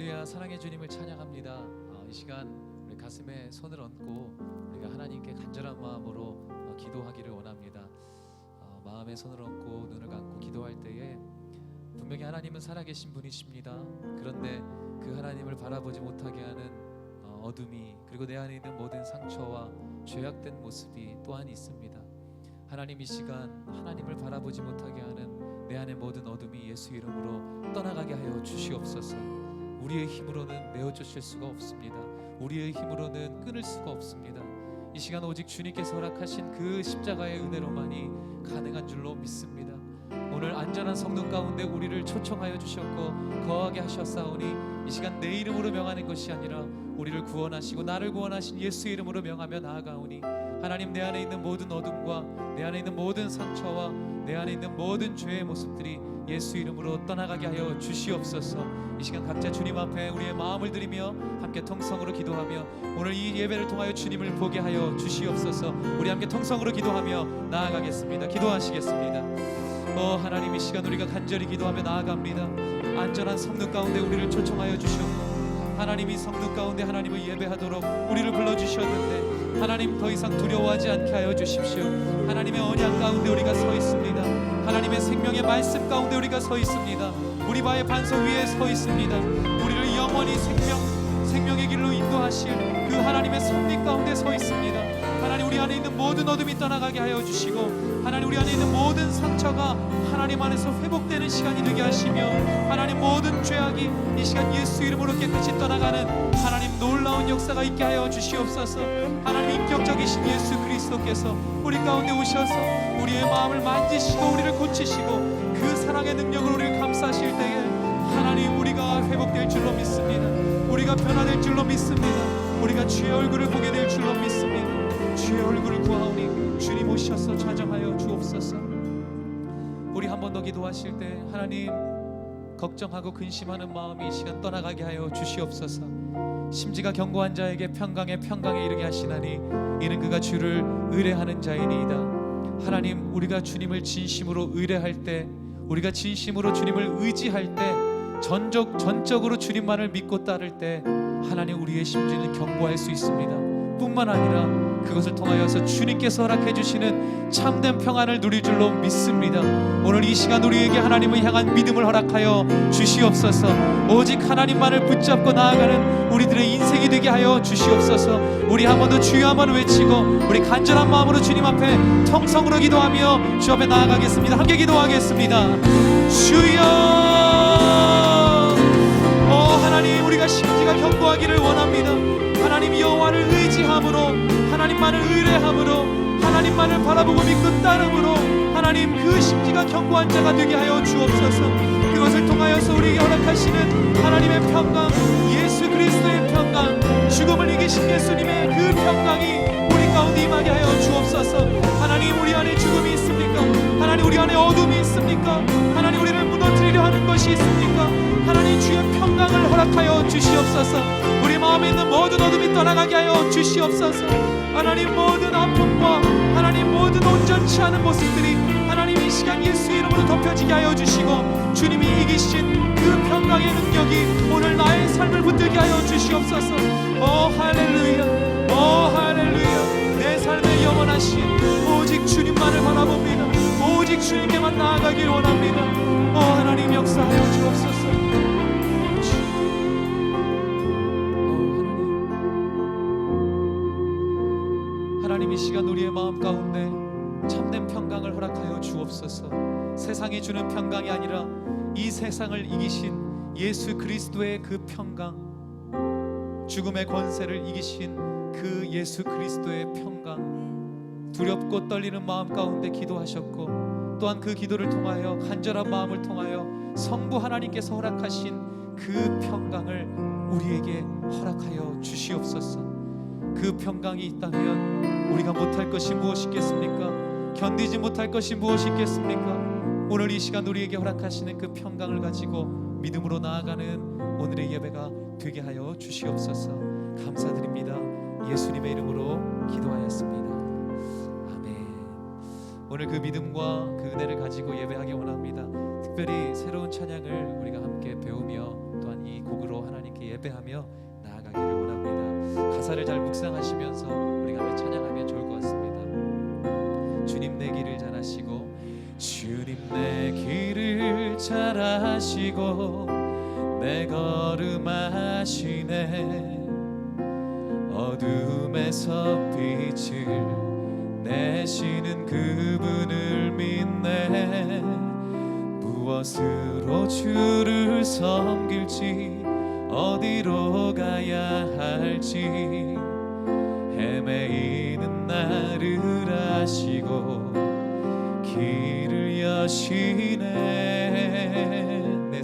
할렐루야. 사랑의 주님을 찬양합니다. 이 시간 우리 가슴에 손을 얹고 우리가 하나님께 간절한 마음으로 기도하기를 원합니다. 마음에 손을 얹고 눈을 감고 기도할 때에 분명히 하나님은 살아계신 분이십니다. 그런데 그 하나님을 바라보지 못하게 하는 어둠이, 그리고 내 안에 있는 모든 상처와 죄악된 모습이 또한 있습니다. 하나님, 이 시간 하나님을 바라보지 못하게 하는 내 안의 모든 어둠이 예수 이름으로 떠나가게 하여 주시옵소서. 우리의 힘으로는 내어주실 수가 없습니다. 우리의 힘으로는 끊을 수가 없습니다. 이 시간 오직 주님께서 허락하신 그 십자가의 은혜로만이 가능한 줄로 믿습니다. 오늘 안전한 성도 가운데 우리를 초청하여 주셨고 거하게 하셨사오니 이 시간 내 이름으로 명하는 것이 아니라 우리를 구원하시고 나를 구원하신 예수 이름으로 명하며 나아가오니 하나님, 내 안에 있는 모든 어둠과 내 안에 있는 모든 상처와 내 안에 있는 모든 죄의 모습들이 예수 이름으로 떠나가게 하여 주시옵소서. 이 시간 각자 주님 앞에 우리의 마음을 드리며 함께 통성으로 기도하며 오늘 이 예배를 통하여 주님을 보게 하여 주시옵소서. 우리 함께 통성으로 기도하며 나아가겠습니다. 기도하시겠습니다. 하나님, 이 시간 우리가 간절히 기도하며 나아갑니다. 안전한 성도 가운데 우리를 초청하여 주셨고 하나님이 성도 가운데 하나님을 예배하도록 우리를 불러주셨는데 하나님, 더 이상 두려워하지 않게 하여 주십시오. 하나님의 언약 가운데 우리가 서 있습니다. 하나님의 생명의 말씀 가운데 우리가 서 있습니다. 우리 바의 반석 위에 서 있습니다. 우리를 영원히 생명의 길로 인도하실 그 하나님의 섭리 가운데 서 있습니다. 하나님, 우리 안에 있는 모든 어둠이 떠나가게 하여 주시고 하나님, 우리 안에 있는 모든 상처가 하나님 안에서 회복되는 시간이 되게 하시며 하나님, 모든 죄악이 이 시간 예수 이름으로 깨끗이 떠나가는 하나님 놀라운 역사가 있게 하여 주시옵소서. 하나님, 인격적이신 예수 그리스도께서 우리 가운데 오셔서 우리의 마음을 만지시고 우리를 고치시고 그 사랑의 능력으로 우리를 감싸실 때에 하나님, 우리가 회복될 줄로 믿습니다. 우리가 변화될 줄로 믿습니다. 우리가 주의 얼굴을 보게 될 줄로 믿습니다. 주의 얼굴을 구하오니 주님 오셔서 찾아하여 주옵소서. 우리 한 번 더 기도하실 때 하나님, 걱정하고 근심하는 마음이 이 시간 떠나가게 하여 주시옵소서. 심지가 견고한 자에게 평강에 이르게 하시나니 이는 그가 주를 의뢰하는 자이니이다. 하나님, 우리가 주님을 진심으로 의뢰할 때, 우리가 진심으로 주님을 의지할 때, 전적으로 주님만을 믿고 따를 때 하나님, 우리의 심지는 견고할 수 있습니다. 뿐만 아니라 그것을 통하여서 주님께서 허락해 주시는 참된 평안을 누릴 줄로 믿습니다. 오늘 이 시간 우리에게 하나님을 향한 믿음을 허락하여 주시옵소서. 오직 하나님만을 붙잡고 나아가는 우리들의 인생이 되게 하여 주시옵소서. 우리 한 번 더 주여 한번 외치고 우리 간절한 마음으로 주님 앞에 통성으로 기도하며 주 앞에 나아가겠습니다. 함께 기도하겠습니다. 주여, 하나님, 우리가 심지가 견고하기를 원합니다. 하나님, 여호와를 의지함으로, 하나님만을 의뢰함으로, 하나님만을 바라보고 믿고 따름으로 하나님, 그 심지가 견고한 자가 되게 하여 주옵소서. 그것을 통하여서 우리에게 허락하시는 하나님의 평강, 예수 그리스도의 평강, 죽음을 이기신 예수님의 그 평강이 우리 가운데 임하게 하여 주옵소서. 하나님, 우리 안에 죽음이 있습니까? 하나님, 우리 안에 어둠이 있습니까? 하나님, 우리를 무너뜨리려 하는 것이 있습니까? 하나님, 주의 평강을 허락하여 주시옵소서. 우리 마음에 있는 모든 어둠이 떠나가게 하여 주시옵소서. 하나님, 모든 아픔과 하나님 모든 온전치 않은 모습들이 하나님, 이 시간 예수 이름으로 덮여지게 하여 주시고 주님이 이기신 그 평강의 능력이 오늘 나의 삶을 붙들게 하여 주시옵소서. 할렐루야, 할렐루야. 내 삶의 영원하신 오직 주님만을 바라봅니다. 오직 주님께만 나아가길 원합니다. 하나님, 역사하여 주옵소서. 하나님, 이 시간 우리의 마음 가운데 참된 평강을 허락하여 주옵소서. 세상이 주는 평강이 아니라 이 세상을 이기신 예수 그리스도의 그 평강, 죽음의 권세를 이기신 그 예수 그리스도의 평강, 두렵고 떨리는 마음 가운데 기도하셨고 또한 그 기도를 통하여 간절한 마음을 통하여 성부 하나님께서 허락하신 그 평강을 우리에게 허락하여 주시옵소서. 그 평강이 있다면 우리가 못할 것이 무엇이겠습니까? 견디지 못할 것이 무엇이겠습니까? 오늘 이 시간 우리에게 허락하시는 그 평강을 가지고 믿음으로 나아가는 오늘의 예배가 되게 하여 주시옵소서. 감사드립니다. 예수님의 이름으로 기도하였습니다. 아멘. 오늘 그 믿음과 그 은혜를 가지고 예배하기 원합니다. 특별히 새로운 찬양을 우리가 함께 배우며 또한 이 곡으로 하나님께 예배하며 나아가기를 원합니다. 가사를 잘 묵상하시면서 우리가 함께 찬양하면 좋을 것 같습니다. 주님 내 길을 잘 아시고 주님 내 길을 잘 아시고 내 걸음 아시네 어둠에서 빛을 내시는 그분을 믿네 무엇으로 주를 섬길지 어디로 가야 할지 헤매이는 나를 아시고 길을 여시네 내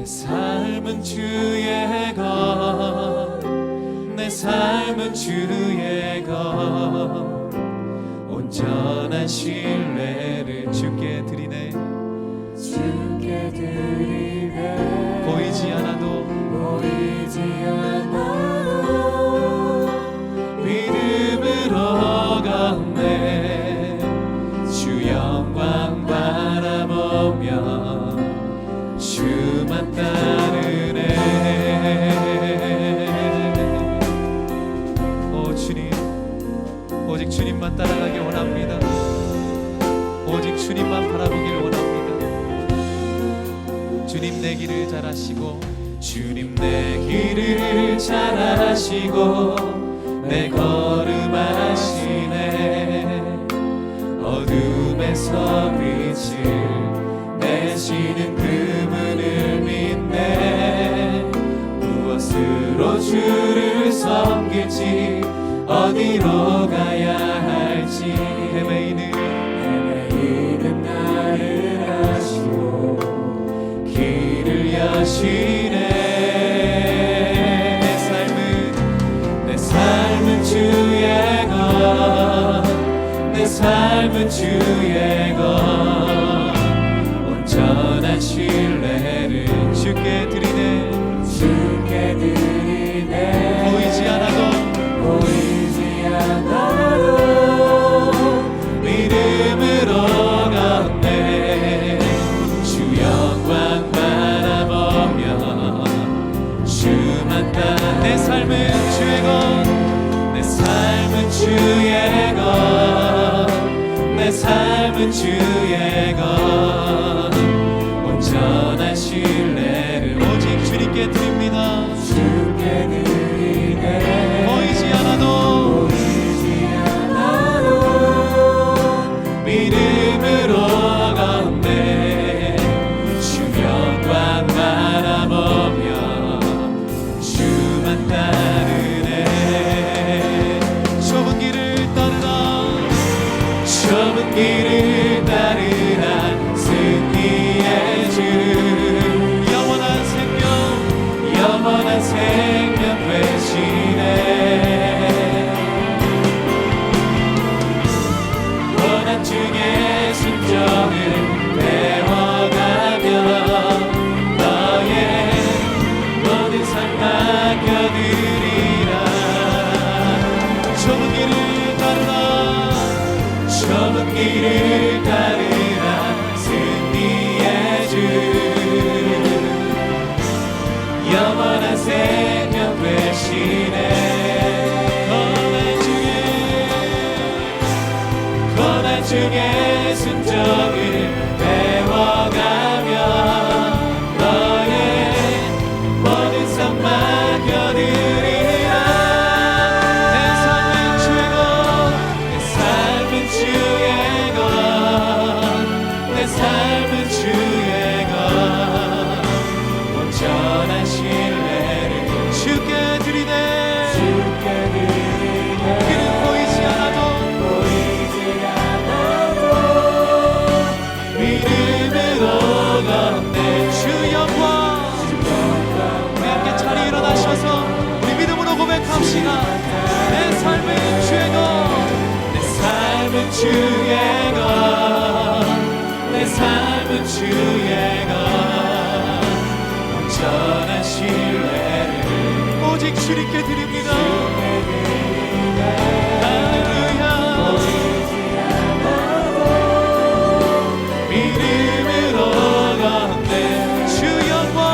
삶은 주의 것 내 삶은 주의 것 온전한 신뢰를 주께 드리네 보이지 않아도 믿음으로 걷네 주 영광 바라보며 주만 따르네 오 주님 오직 주님만 따라가기 원합니다 오직 주님만 바라보기를 원합니다 주님 내 길을 잘 아시고 주님 내 길을 잘 아시고 내 걸음 아시네 어둠에서 빛을 내시는 그분을 믿네 무엇으로 주를 섬길지 어디로 가야 할지 헤매이는 나를 아시고 길을 여시네 내 삶은 주의 것 내 삶은 주의 것 온전한 신뢰를 주께 드리네 보이지 않아도 믿음으로 걷네 주 영광 바라보며 주만 따라 내 삶은 주의 것 내 삶은 주의 것 내 삶은 주의 것 온전한 신뢰를 오직 주님께 드립니다 보이지 않아도 믿음으로 걷네 주 영광 바라보며 주만 따르네 좁은 길을 따르라 승리의 주 영원한 생명 되시네 고난 중에 순종을 배워가며 너의 모든 삶 맡겨드리라 좁은 길을 따르라 승리의 주 영원한 생명 되시네 고난 중에 순종을 배워가며 너의 모든 삶 맡겨드리라 내 삶은 주의 것 내 삶은 주의 것 온전한 신뢰를 주께 드리네 그는 보이지 않아도 믿음으로 걷네 주 영광 우리 함께 자리 일어나셔서 우리 믿음으로 고백합시다 내 삶은 주의 것 내 삶은 주의 것 내 삶은 주의 것 온전한 신뢰를 오직 주님께 드립니다 할렐루야 믿음으로 걷네 주 영광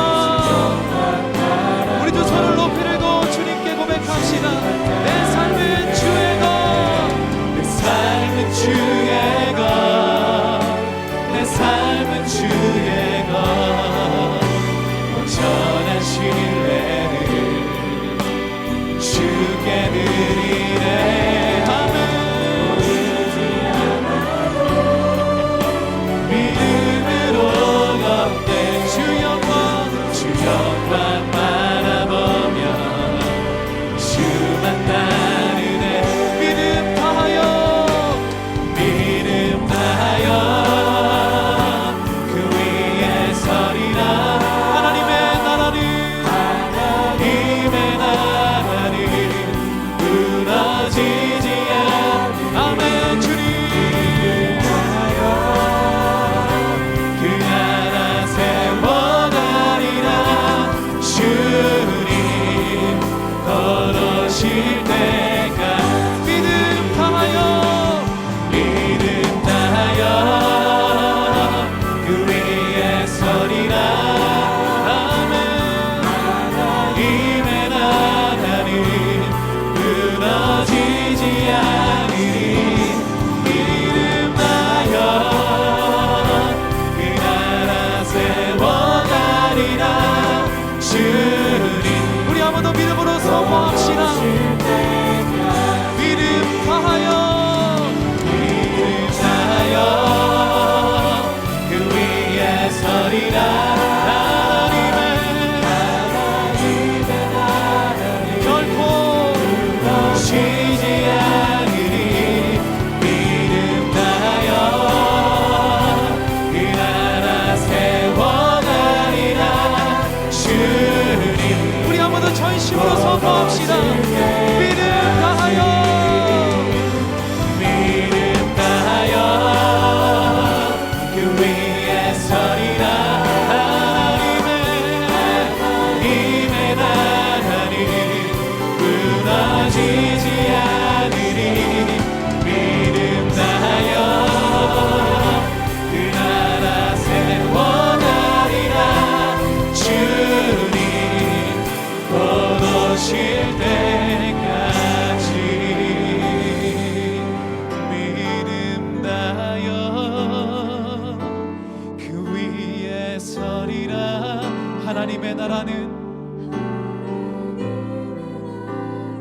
나라는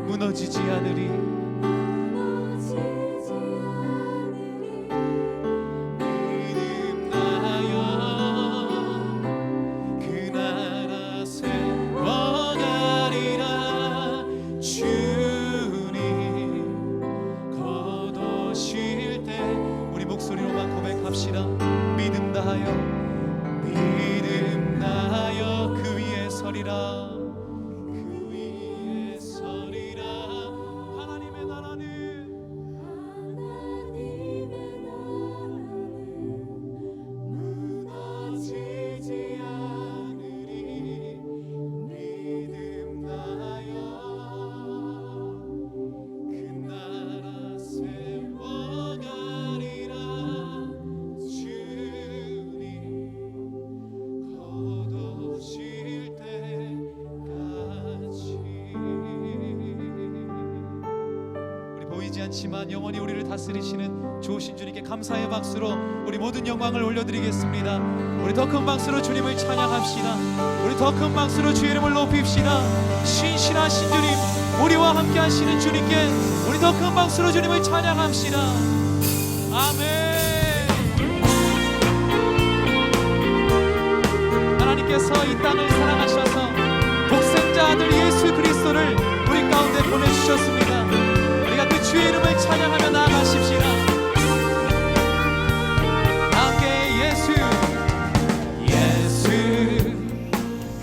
무너지지 않으리. 믿음나여 그 나라 세워가리라. 주님 곧 오실 때 우리 목소리로만 고백합시다. 믿음 다하여 그 위에 서리라. 그 위에 서리라. 하나님의 나라는 무너지지 않으리. 믿음 다하여 그 나라 세워가리라. 주님 곧 오실 때까지. 우리 보이지 않지만 영원히 우리를 다스리시는 좋으신 주님께 감사의 박수로 우리 모든 영광을 올려드리겠습니다. 우리 더 큰 박수로 주님을 찬양합시다. 우리 더 큰 박수로 주의 이름을 높입시다. 신실하신 주님, 우리와 함께 하시는 주님께 우리 더 큰 박수로 주님을 찬양합시다. 아멘. 하나님께서 이 땅을 사랑하셔서 독생자 아들 예수 그리스도를 우리 가운데 보내주셨습니다. 우리가 그 주의 이름을 찬양하며 나아가십시다. 함께 예수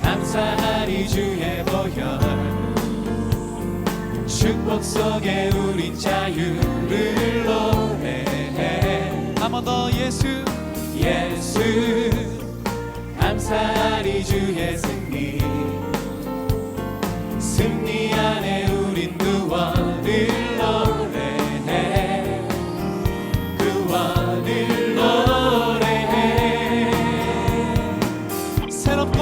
감사하리 주의 보혈. 축복 속에 우린 자유를 노래해. 한 번 더 예수 감사하리 주의 승리. 승리 안에 우린 구원을 노래해. 구원을 노래해. 새롭고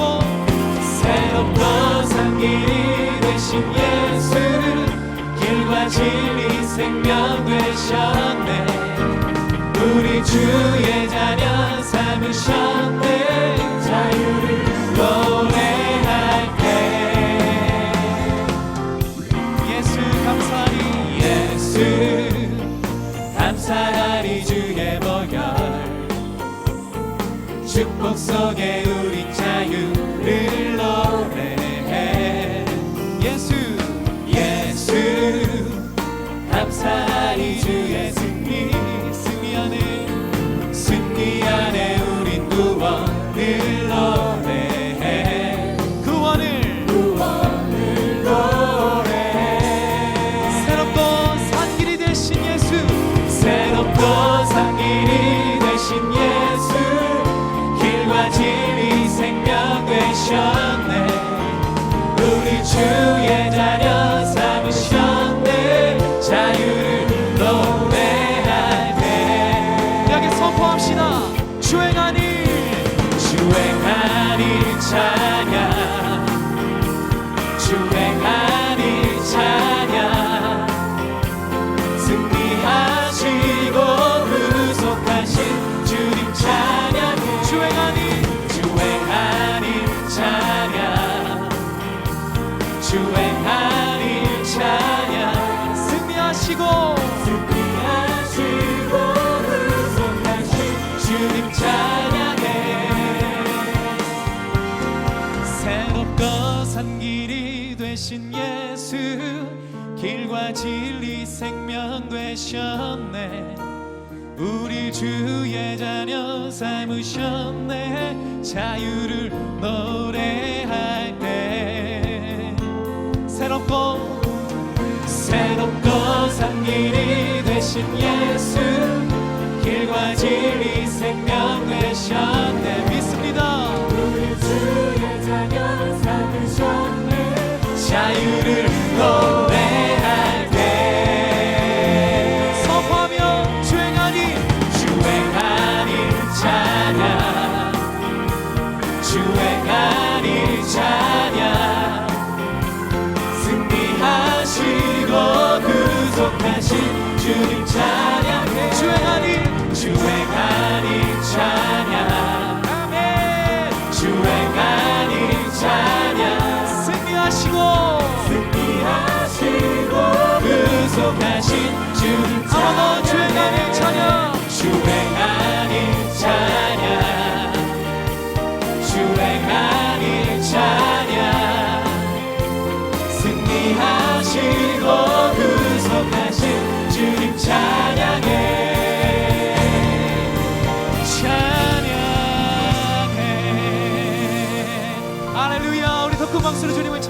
산 길이 되신 예수. 길과 진리 생명 되셨네. 우리 주의 자녀 삼으셨네. 자유를 노래할 때 예수 감사하리 주의 보혈. 축복 속에 우린 자유를 노래해. 예수 감사하리 주의 승리. 승리 안에 우린 구원을 노래해. 구원을 노래해. 새롭고 산 길이 되신 예수. 길과 진리 생명 되셨네. 우리 주의 자녀 삼으셨네. 자유를 노래할 때 여기 선포합시다. 주행하니 찬양. 주행하니 찬양. 승리하시고 구속하신 주님 찬양해. 주행하니 찬양. 주행하니 찬양. 승리하시고 구속하신 주님 찬양해. 새롭고 산 길이 되신 예수. 길과 진리 생명 되셨네. 우리 주의 자녀 삼으셨네. 자유를 노래할 때 새롭고 산 길이 되신 예수. 길과 진리 생명 되셨네. 믿습니다. 우리 주의 자녀 삼으셨네. 자유를 노래할 때 선포하며 주행하니 찬양. 주행하니 찬양. 승리하시고 구속하신 주님 찬양해. 주행하니 찬양. 아멘. 주행하니 찬양.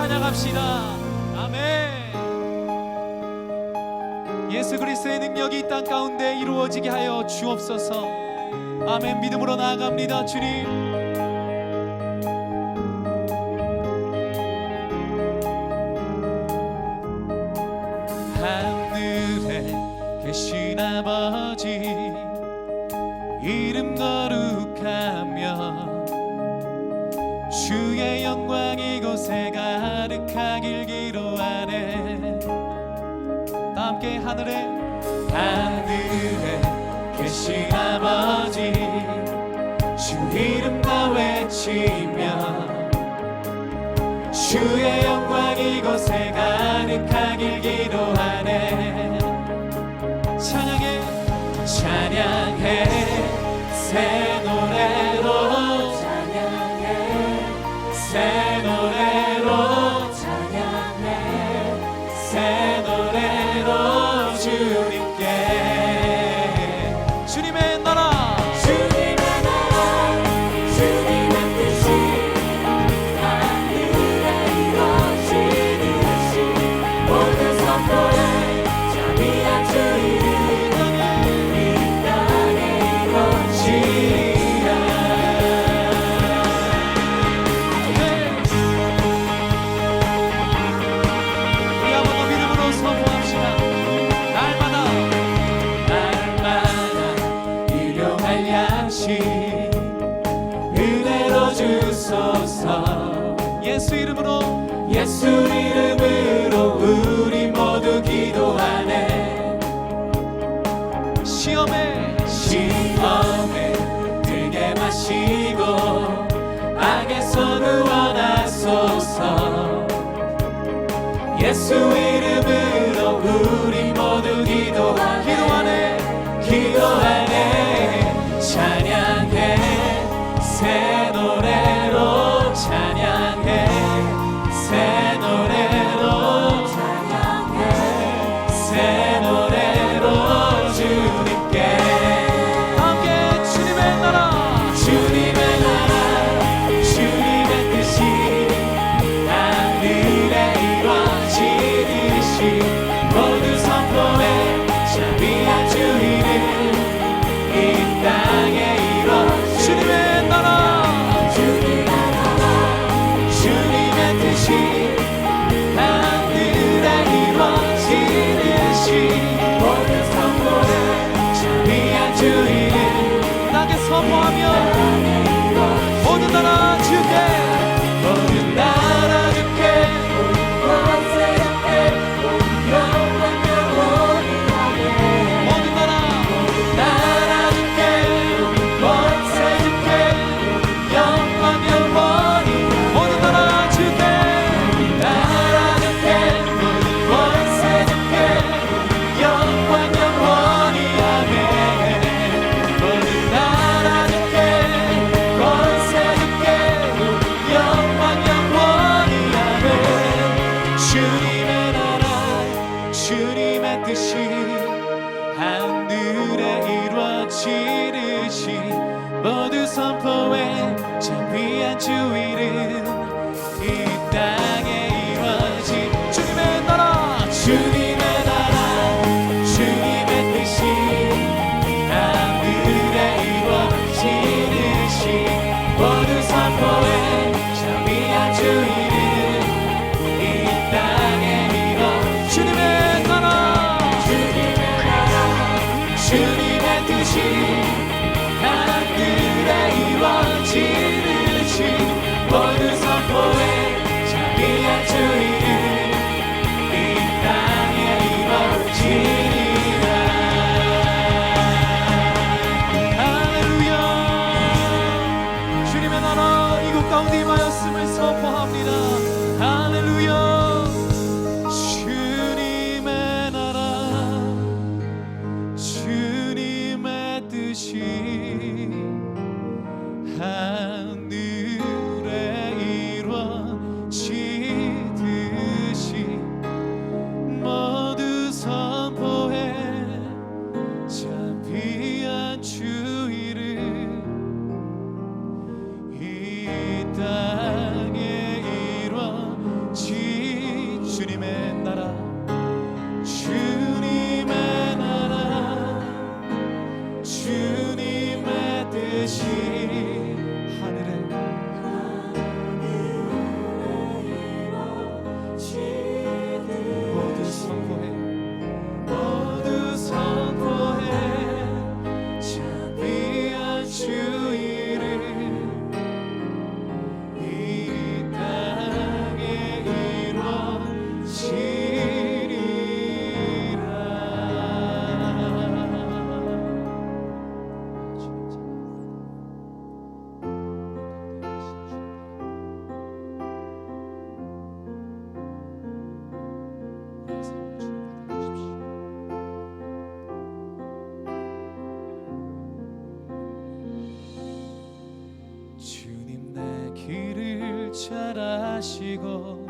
찬양합시다. 아멘. 예수 그리스도의 능력이 이 땅 가운데 이루어지게 하여 주옵소서. 아멘. 믿음으로 나아갑니다. 주님, 하늘에 계신 아버지 이름 거룩하며 주의 영광 이곳에 가득하길 기도하네. 다 함께 하늘에 계신 아버지 주 이름 다 외치며 주의 영광 이곳에 가득하길 기도하네. 찬양해 찬양해 새 노래로 찬양해 새 노래로 찬양해 새 노래로 주님께 주님의 나라 주님의 나라 주님의 뜻이 하늘에 이루어지듯이 모든 선포에 자비한 주 이름 이 땅에 이루어지리라. 우리 한번 더 믿음으로 선포합시다. 날마다 일용할 양식 은혜로 주소서. 예수 이름으로 우리 모두 기도하네. 시험에 들게 마시고 악에서 구원하소서. 예수 이름으로 우리 모두 기도하네. 찬양해 새 노래로 찬양해 새 노래로 찬양해 새 노래로 주님께 함께 주님의 나라 주님의 뜻이 하늘에 이루어지듯이 모두 선포해 자비한 주 이름 이 땅에 이루어지듯이 주님의 나라 주님의 뜻이 하늘에 이루어지듯이 모든 선포해 자비한 주 이름 나게 선포하며 모든 나라 주께 모든 나라 주께 권세 주께 영광 영원히 하네. 모든 나라 주께 권세 주께 영광 영원히 모든 나라 주께 권세 주께 영광 영원히 하네. 모든 나라 주께 권세 주께 영광 영원히 하네. 주님의 나라 주님의 뜻이 하늘에 이루어지듯이 모두 선포해 자비한 주 이름 이 땅에 이루어지 주님의 나라 주님의 뜻이 하늘에 이루어지듯이 모두 선포해 자비한 주 이름 이 땅에 이루어지 주님의 나라 주님의 뜻이 하늘에 이루어지듯이 모두 선포해 자비한 주 이름 이 땅에 이루어지리라. 할렐루야. 주님의 나라 이곳 가운데 임하였음을 선포합니다. 할렐루야. 주님의 나라 주님의 뜻이 하늘에 이루어지듯이 모두 선포해 자비한 주 이름 이 땅에 이루어지듯이 잘하시고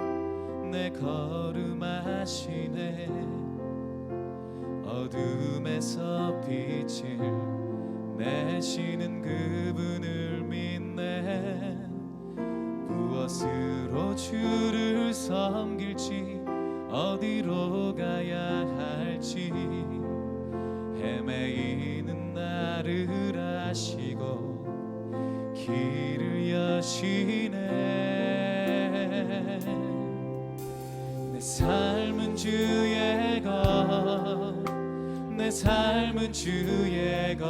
내 걸음하시네. 어둠에서 빛을 내시는 그분을 믿네. 무엇으로 주를 섬길지 어디로 가야 할지 헤매이는 나를 아시고 길을 여시네. 내 삶은 주의 것, 내 삶은 주의 것,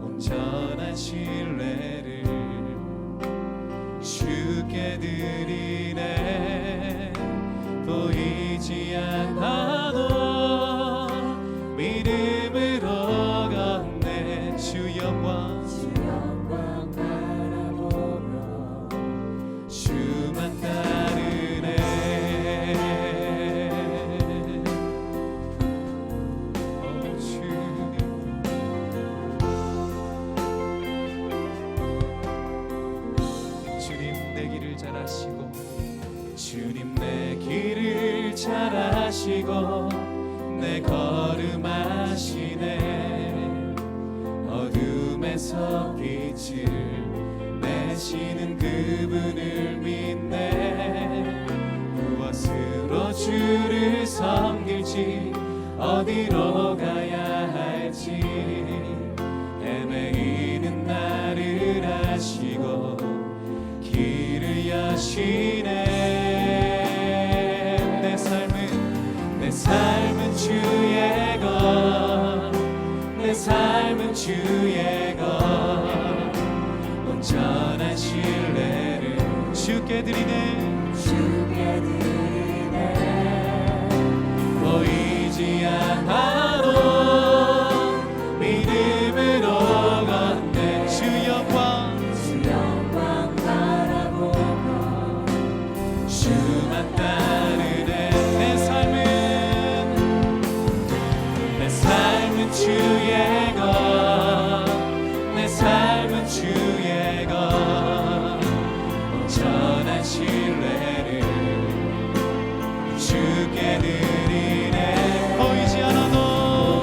온전한 신뢰를 주께 드리네. 보이지 않아도 믿음으로 걷네. 주 영광 바라보며 주만 따르네. 오 주님, 주님 내 길을 잘 아시고, 주님 내 길을 잘 아시고 내 걸음 아시네. 어둠에서 빛을 내시는 그분을 믿네. 무엇으로 주를 섬길지 어디로 가야 할지 헤매이는 나를 아시고 길을 여시네. 내 삶은 주의 것, 내 삶은 주의 것, 온전한 신뢰를 주께 드리네. 주께 드리네. 보이지 않아도 믿음으로 걷네. 주 영광 바라보며 주만 따르네. 내 삶은 주의 것, 내 삶은 주의 것, 온전한 신뢰를 주께 드리네. 보이지 않아도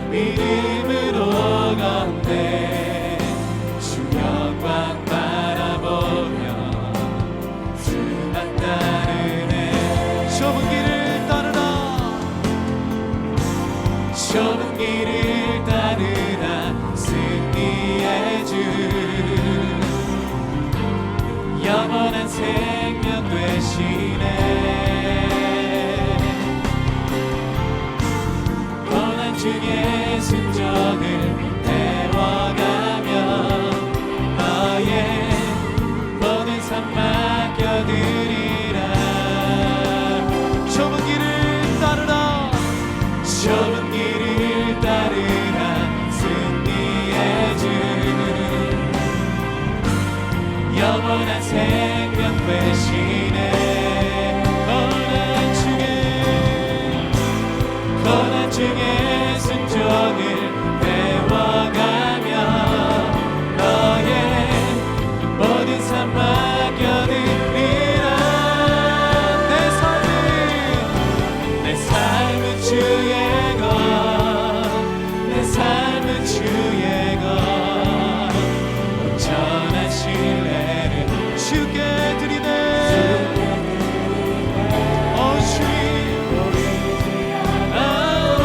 믿음으로 걷네. 주 영광 바라보며 주만 따르네. 좁은 길을 좁은 길을 따르라. 승리의 주 영원한 생명 되시네. 고난 중에 순종을 배워가며 너의 모든 삶 맡겨드리라. 좁은 길을 따르라. 좁은 길을 따르라. 승리의 주 영원한 생명 되시네. 고난 중에 순종을 배워가며 너의 모든 삶 맡겨드리라. 내 삶은 주의 것, 내 삶은 주의 것, 온전한 신뢰를 주께 드리네. 오 주님, 보이지 않아도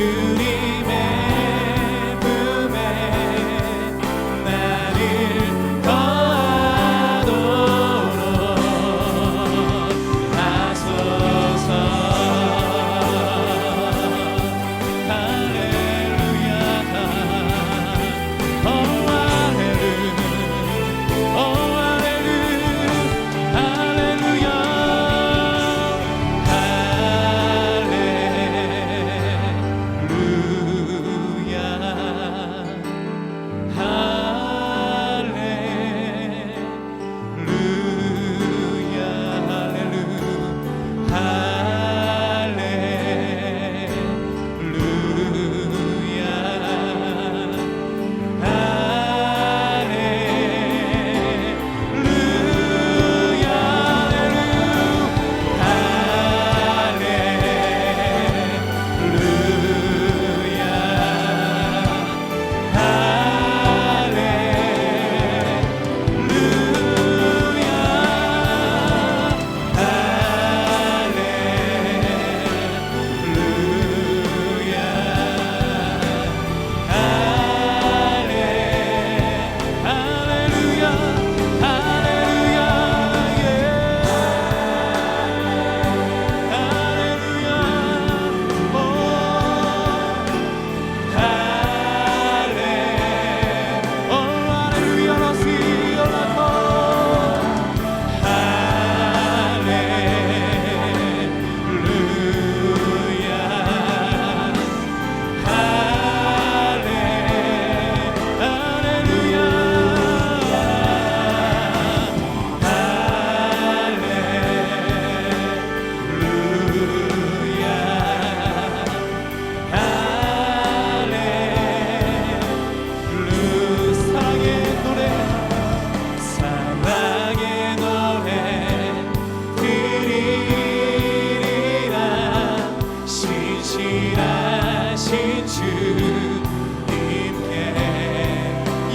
주님의 품에 나를 거하도록 하소서. 할렐루야. 오 할렐루야. 오 할렐루야. 할렐루야.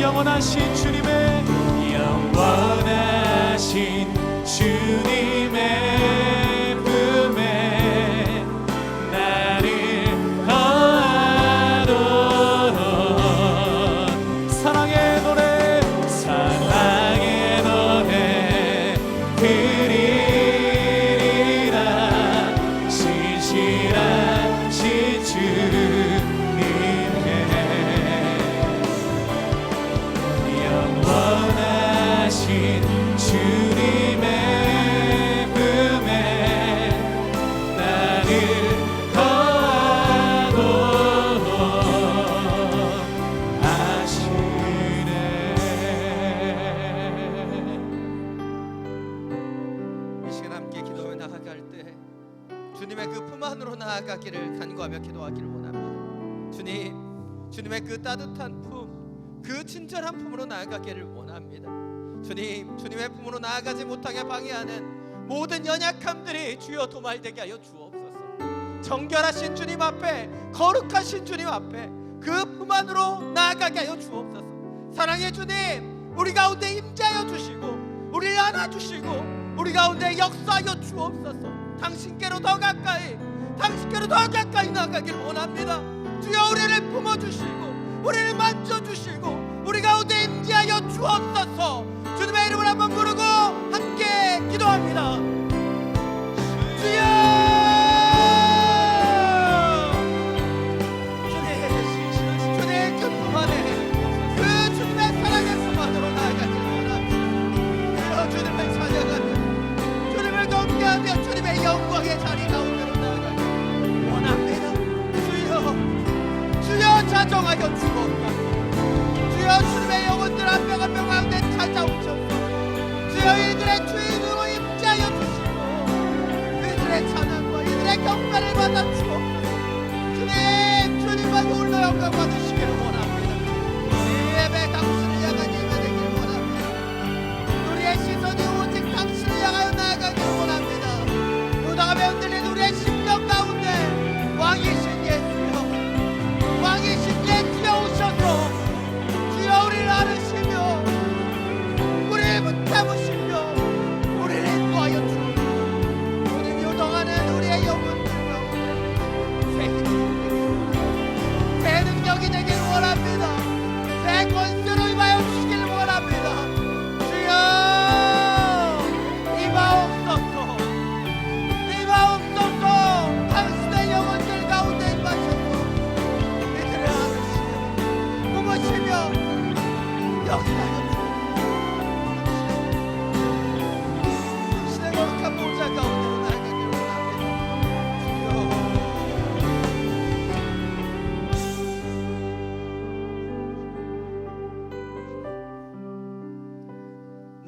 영원하신 주님의 영원하신 주님의 품에 나를 거하도록 사랑의 노래 사랑의 노래 드리리라 신실하신 주님께 영원하신 주님의 품에 나를 거하도록 하시네. 이 시간 함께 기도하며 나아갈 때 주님의 그 품 안으로 나아가기를 간구하며 기도하기를 원합니다. 주님의 그 따뜻한 품, 그 친절한 품으로 나아가기를 원합니다. 주님의 품으로 나아가지 못하게 방해하는 모든 연약함들이 주여 도말되게 하여 주옵소서. 정결하신 주님 앞에, 거룩하신 주님 앞에 그 품 안으로 나아가게 하여 주옵소서. 사랑의 주님, 우리 가운데 임재하여 주시고 우리를 안아주시고 우리 가운데 역사하여 주옵소서. 당신께로 더 가까이 나아가기를 원합니다. 주여 우리를 품어주시고 우리를 만져주시고 우리 가운데 임재하여 주옵소서. 주님의 이름을 한번 부르고 함께 기도합니다. 주여, 주님의 그 품 안에 그 주님의 사랑의 품 안으로 나아가기를 원합니다. 주여 주님을 찬양하며 주님을 경배하며 주님의 영광의 자리 가운데로 나아가기를 원합니다. 주여 자정하여 주옵소서. 주여 주님의 영혼들 한 명 한 명 가운데 찾아오셔서 주여 이들의 주인으로 임재하여 주시고 이들의 찬양과 이들의 경배를 받아 주옵소서. 주님만 홀로 영광 받으시기를 원합니다. 이 예배 당신을 향한 예배 되기를 원합니다. 우리의 시선이 오직 당신을 향하여 나아가기를 원합니다. 무덤에 흔들린 우리의 심령 가운데 왕이신 예수여, 왕이신 예수여 오셔서 주여 우리를 안으시며 우리를 붙잡으시며 우리를 인도하여 주옵소서. 주님 요동하는 우리의 영혼들 가운데 새 힘이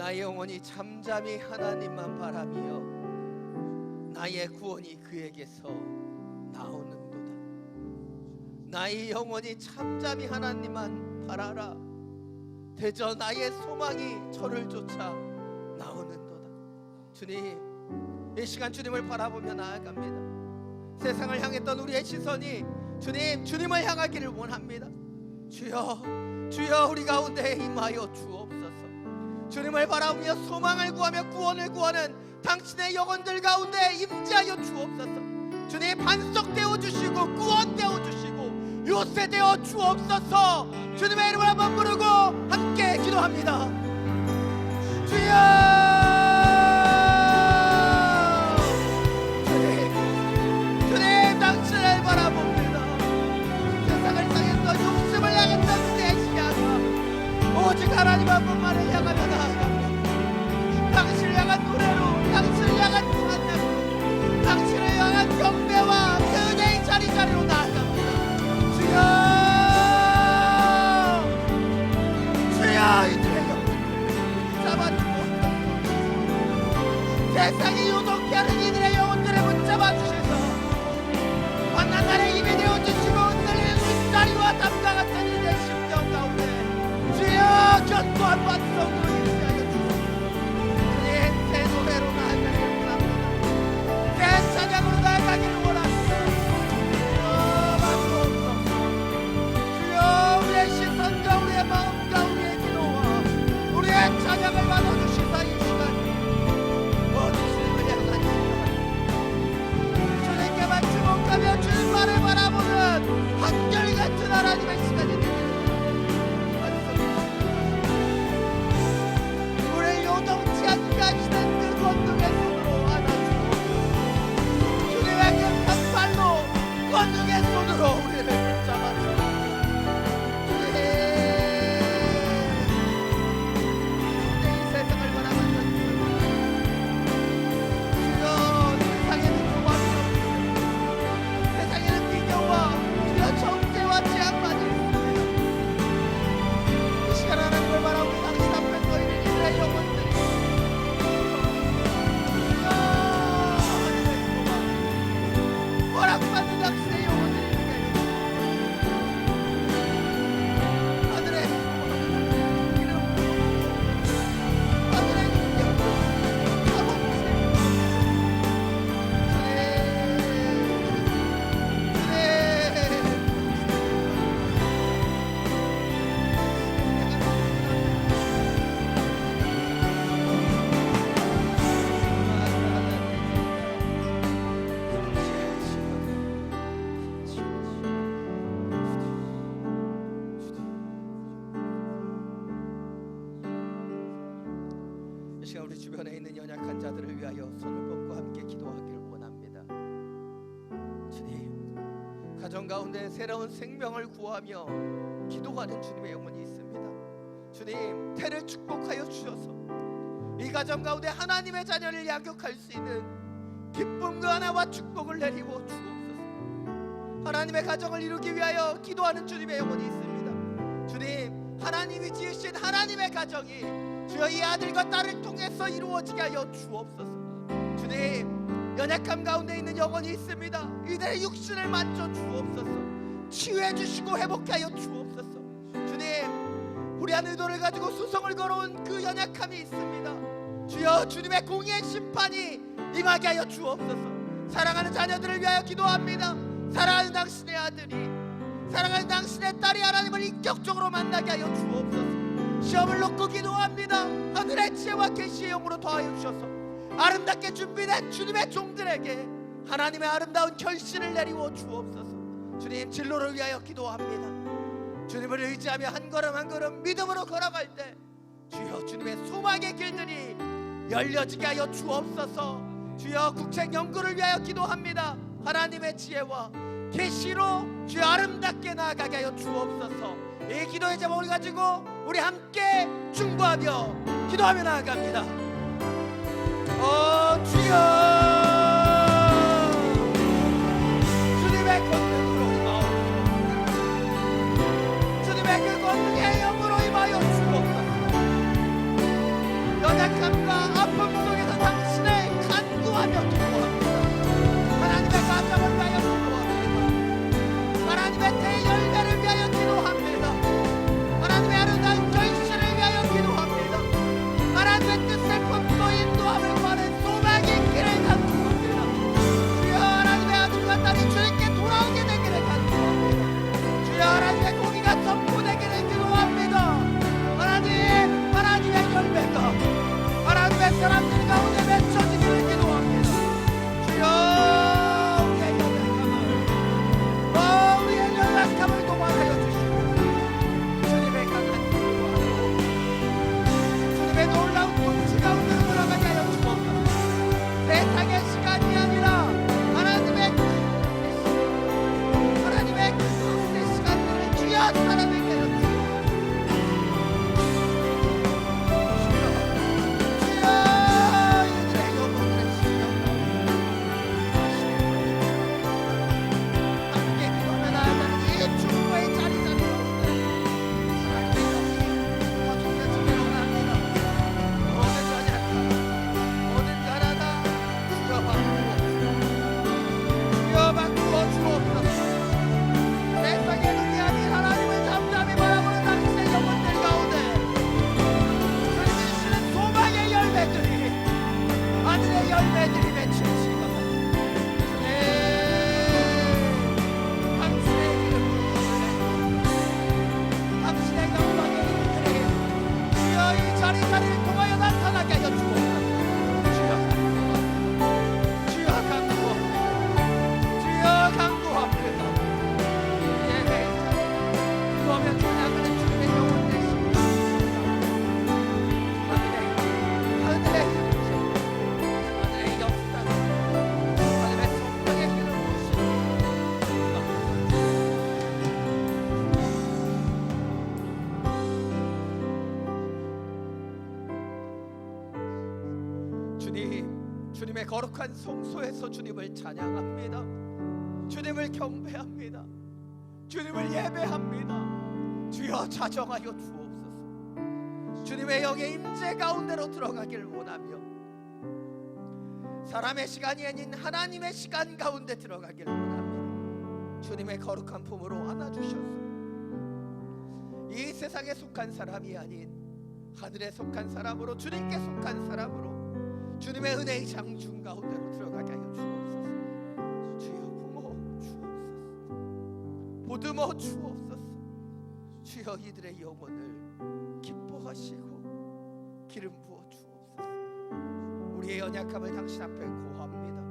나의 영혼이 잠잠히 하나님만 바라며 나의 구원이 그에게서 나오는도다. 나의 영혼이 잠잠히 하나님만 바라라. 대저 나의 소망이 저를 쫓아 나오는도다. 주님, 이 시간 주님을 바라보며 나아갑니다. 세상을 향했던 우리의 시선이 주님을 향하기를 원합니다. 주여, 주여, 우리 가운데 임하여 주옵소서. 주님을 바라보며 소망을 구하며 구원을 구하는 당신의 영혼들 가운데 임재하여 주옵소서. 주님, 반석되어 주시고 구원되어 주시고 요새되어 주옵소서. 주님의 이름을 한번 부르고 함께 기도합니다. 주여, 주님 당신을 바라봅니다. 세상을 향해서 욕심을 향했던 내 시야가 오직 하나님 한 분만을 향하며 나아갑니다. 당신을 향한 노래로, 당신을 향한 찬양으로, 당신을 향한 경배와 그 은혜의 자리로 나아갑니다. 주여, 주여, 이제요 잡아주고 세상이 유독히 하는 이들의 영혼들을 붙잡아 주셔서 만난 날에 입이 되어주시고 흔들리는 윗다리와 담과 같은 이들의 심령 가운데 주여 견고한 반성으로 인도하여 주옵소서. 주님, 새 노래로 나아가기를 원합니다. 새 찬양으로 나아가기를 원합니다. 주여, 우리의 시선과 우리의 마음과 우리의 기도와 우리의 찬양을 받아주시사 이 시간 주님을 향한 시간, 주님께만 주목하며 주님만을 바라보는 한결같은 하나님의 시간이 되기를 우리를 요동치 않게 하시는 그 권능의 손으로 안아주고 주님의 격한 발로 권능의 손으로 우리를 붙잡아주고 이 세상을 바라보는 주여, 세상에는 소망이 없습니다. 세상에는 비교와 주여 정죄와 재앙만이 있습니다. 이 시간 하나님을 바라보는 당신 앞에 서 있는 이들의 영혼들이 주여, 하늘의 소망, 허락받는 당신의 영혼들이 하늘의 소망, 이름, 하늘의 능력으로 이 시간 우리 주변에 있는 연약한 자들을 위하여 손을 뻗고 함께 기도하기를 원합니다. 주님, 가정 가운데 새로운 생명을 구하며 기도하는 주님의 영혼이 있습니다. 주님, 태를 축복하여 주셔서 이 가정 가운데 하나님의 자녀를 양육할 수 있는 기쁨과 하나와 축복을 내리고 주옵소서. 하나님의 가정을 이루기 위하여 기도하는 주님의 영혼이 있습니다. 주님, 하나님이 지으신 하나님의 가정이 주여 이 아들과 딸을 통해서 이루어지게 하여 주옵소서. 주님, 연약함 가운데 있는 영혼이 있습니다. 이들의 육신을 만져 주옵소서. 치유해 주시고 회복하여 주옵소서. 주님, 불의한 의도를 가지고 수성을 걸어온 그 연약함이 있습니다. 주여, 주님의 공의의 심판이 임하게 하여 주옵소서. 사랑하는 자녀들을 위하여 기도합니다. 사랑하는 당신의 아들이, 사랑하는 당신의 딸이 하나님을 인격적으로 만나게 하여 주옵소서. 시험을 놓고 기도합니다. 하늘의 지혜와 계시의 영으로 더하여 주셔서 아름답게 준비된 주님의 종들에게 하나님의 아름다운 결실을 내리워 주옵소서. 주님, 진로를 위하여 기도합니다. 주님을 의지하며 한 걸음 한 걸음 믿음으로 걸어갈 때 주여, 주님의 소망의 길들이 열려지게 하여 주옵소서. 주여, 국책 연구를 위하여 기도합니다. 하나님의 지혜와 계시로 주여 아름답게 나아가게 하여 주옵소서. 이 기도의 제목을 가지고 우리 함께 중보하며 기도하며 나아갑니다. 주여, 주님의 권능으로 임하옵소서. 주님의 그 권능의 영으로 임하여 주옵소서. 하나님의 대열매를 위하여 기도합니다. 하나님의 아름다운 결실을 위하여 기도합니다. 하나님의 뜻을 품고 인도함을 구하는 소망의 길을 간구합니다. 주여 하나님의 아들과 딸이 주님께 돌아오게 되기를 간구합니다. 주여 하나님의 공의가 선포되기를 기도합니다. 하나님의 열매가 하나님의 사람들 가운데 맺혀지기를 기도합니다. 주여 우리의 연약함을 동원하여 주시고 주님의 강한 기도하고 주님의 놀라운 통치 가운데로 들어가게 하여 주옵소서. 세상의 시간이 아니라 하나님의 그 시간들을 주여 살아내게 하여 주옵소서. 열매들이 맺힌 시간 당신의 이름을 당신의 영광의 이름을 주여 이 자리를 통하여 나타나게 하여 주옵소서. 주여 강구합니다. 구하며 찬양하는 주님의 영혼 되시옵소서. 하늘의 주님의 거룩한 성소에서 주님을 찬양합니다. 주님을 경배합니다. 주님을 예배합니다. 주여 자정하여 주옵소서. 주님의 영의 임재 가운데로 들어가길 원하며 사람의 시간이 아닌 하나님의 시간 가운데 들어가길 원합니다. 주님의 거룩한 품으로 안아주셔서 이 세상에 속한 사람이 아닌 하늘에 속한 사람으로 주님께 속한 사람으로 주님의 은혜의 장중 가운데로 들어가게 하여 주옵소서. 주여 부모 주옵소서. 보듬어 주옵소서. 주여 이들의 영혼을 기뻐하시고 기름 부어 주옵소서. 우리의 연약함을 당신 앞에 고합니다.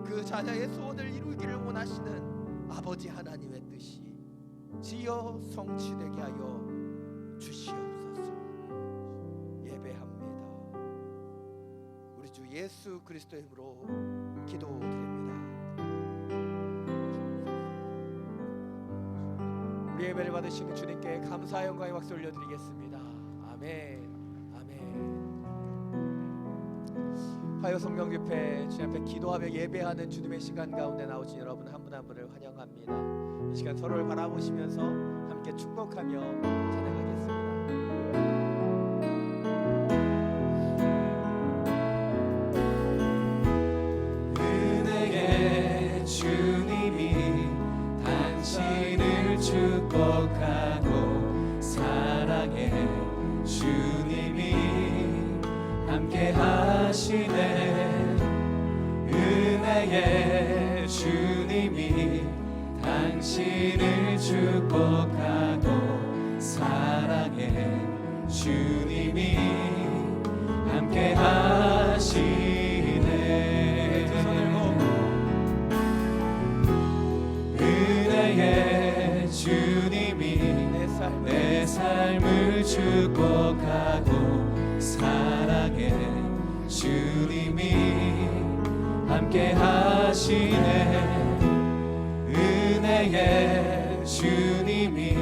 그 자녀의 소원을 이루기를 원하시는 아버지 하나님의 뜻이 지어 성취되게 하여 주시옵소서. 주 예수 그리스도의 이름으로 기도드립니다. 우리 예배를 받으신 주님께 감사의 영광의 박수 올려드리겠습니다. 아멘. 화요 성령 집회 주님 앞에 기도하며 예배하는 주님의 시간 가운데 나오신 여러분 한 분 한 분을 환영합니다. 이 시간 서로를 바라보시면서 함께 축복하며 찬양하겠습니다. 주님이 당신을 축복하고 사랑해 주님이 함께 하시네. 은혜의 주님이 당신을 축복하고 사랑해 주님이 함께 하시네. 주님이 내 삶을 축복하고 사랑해 주님이 함께 하시네. 은혜의 주님이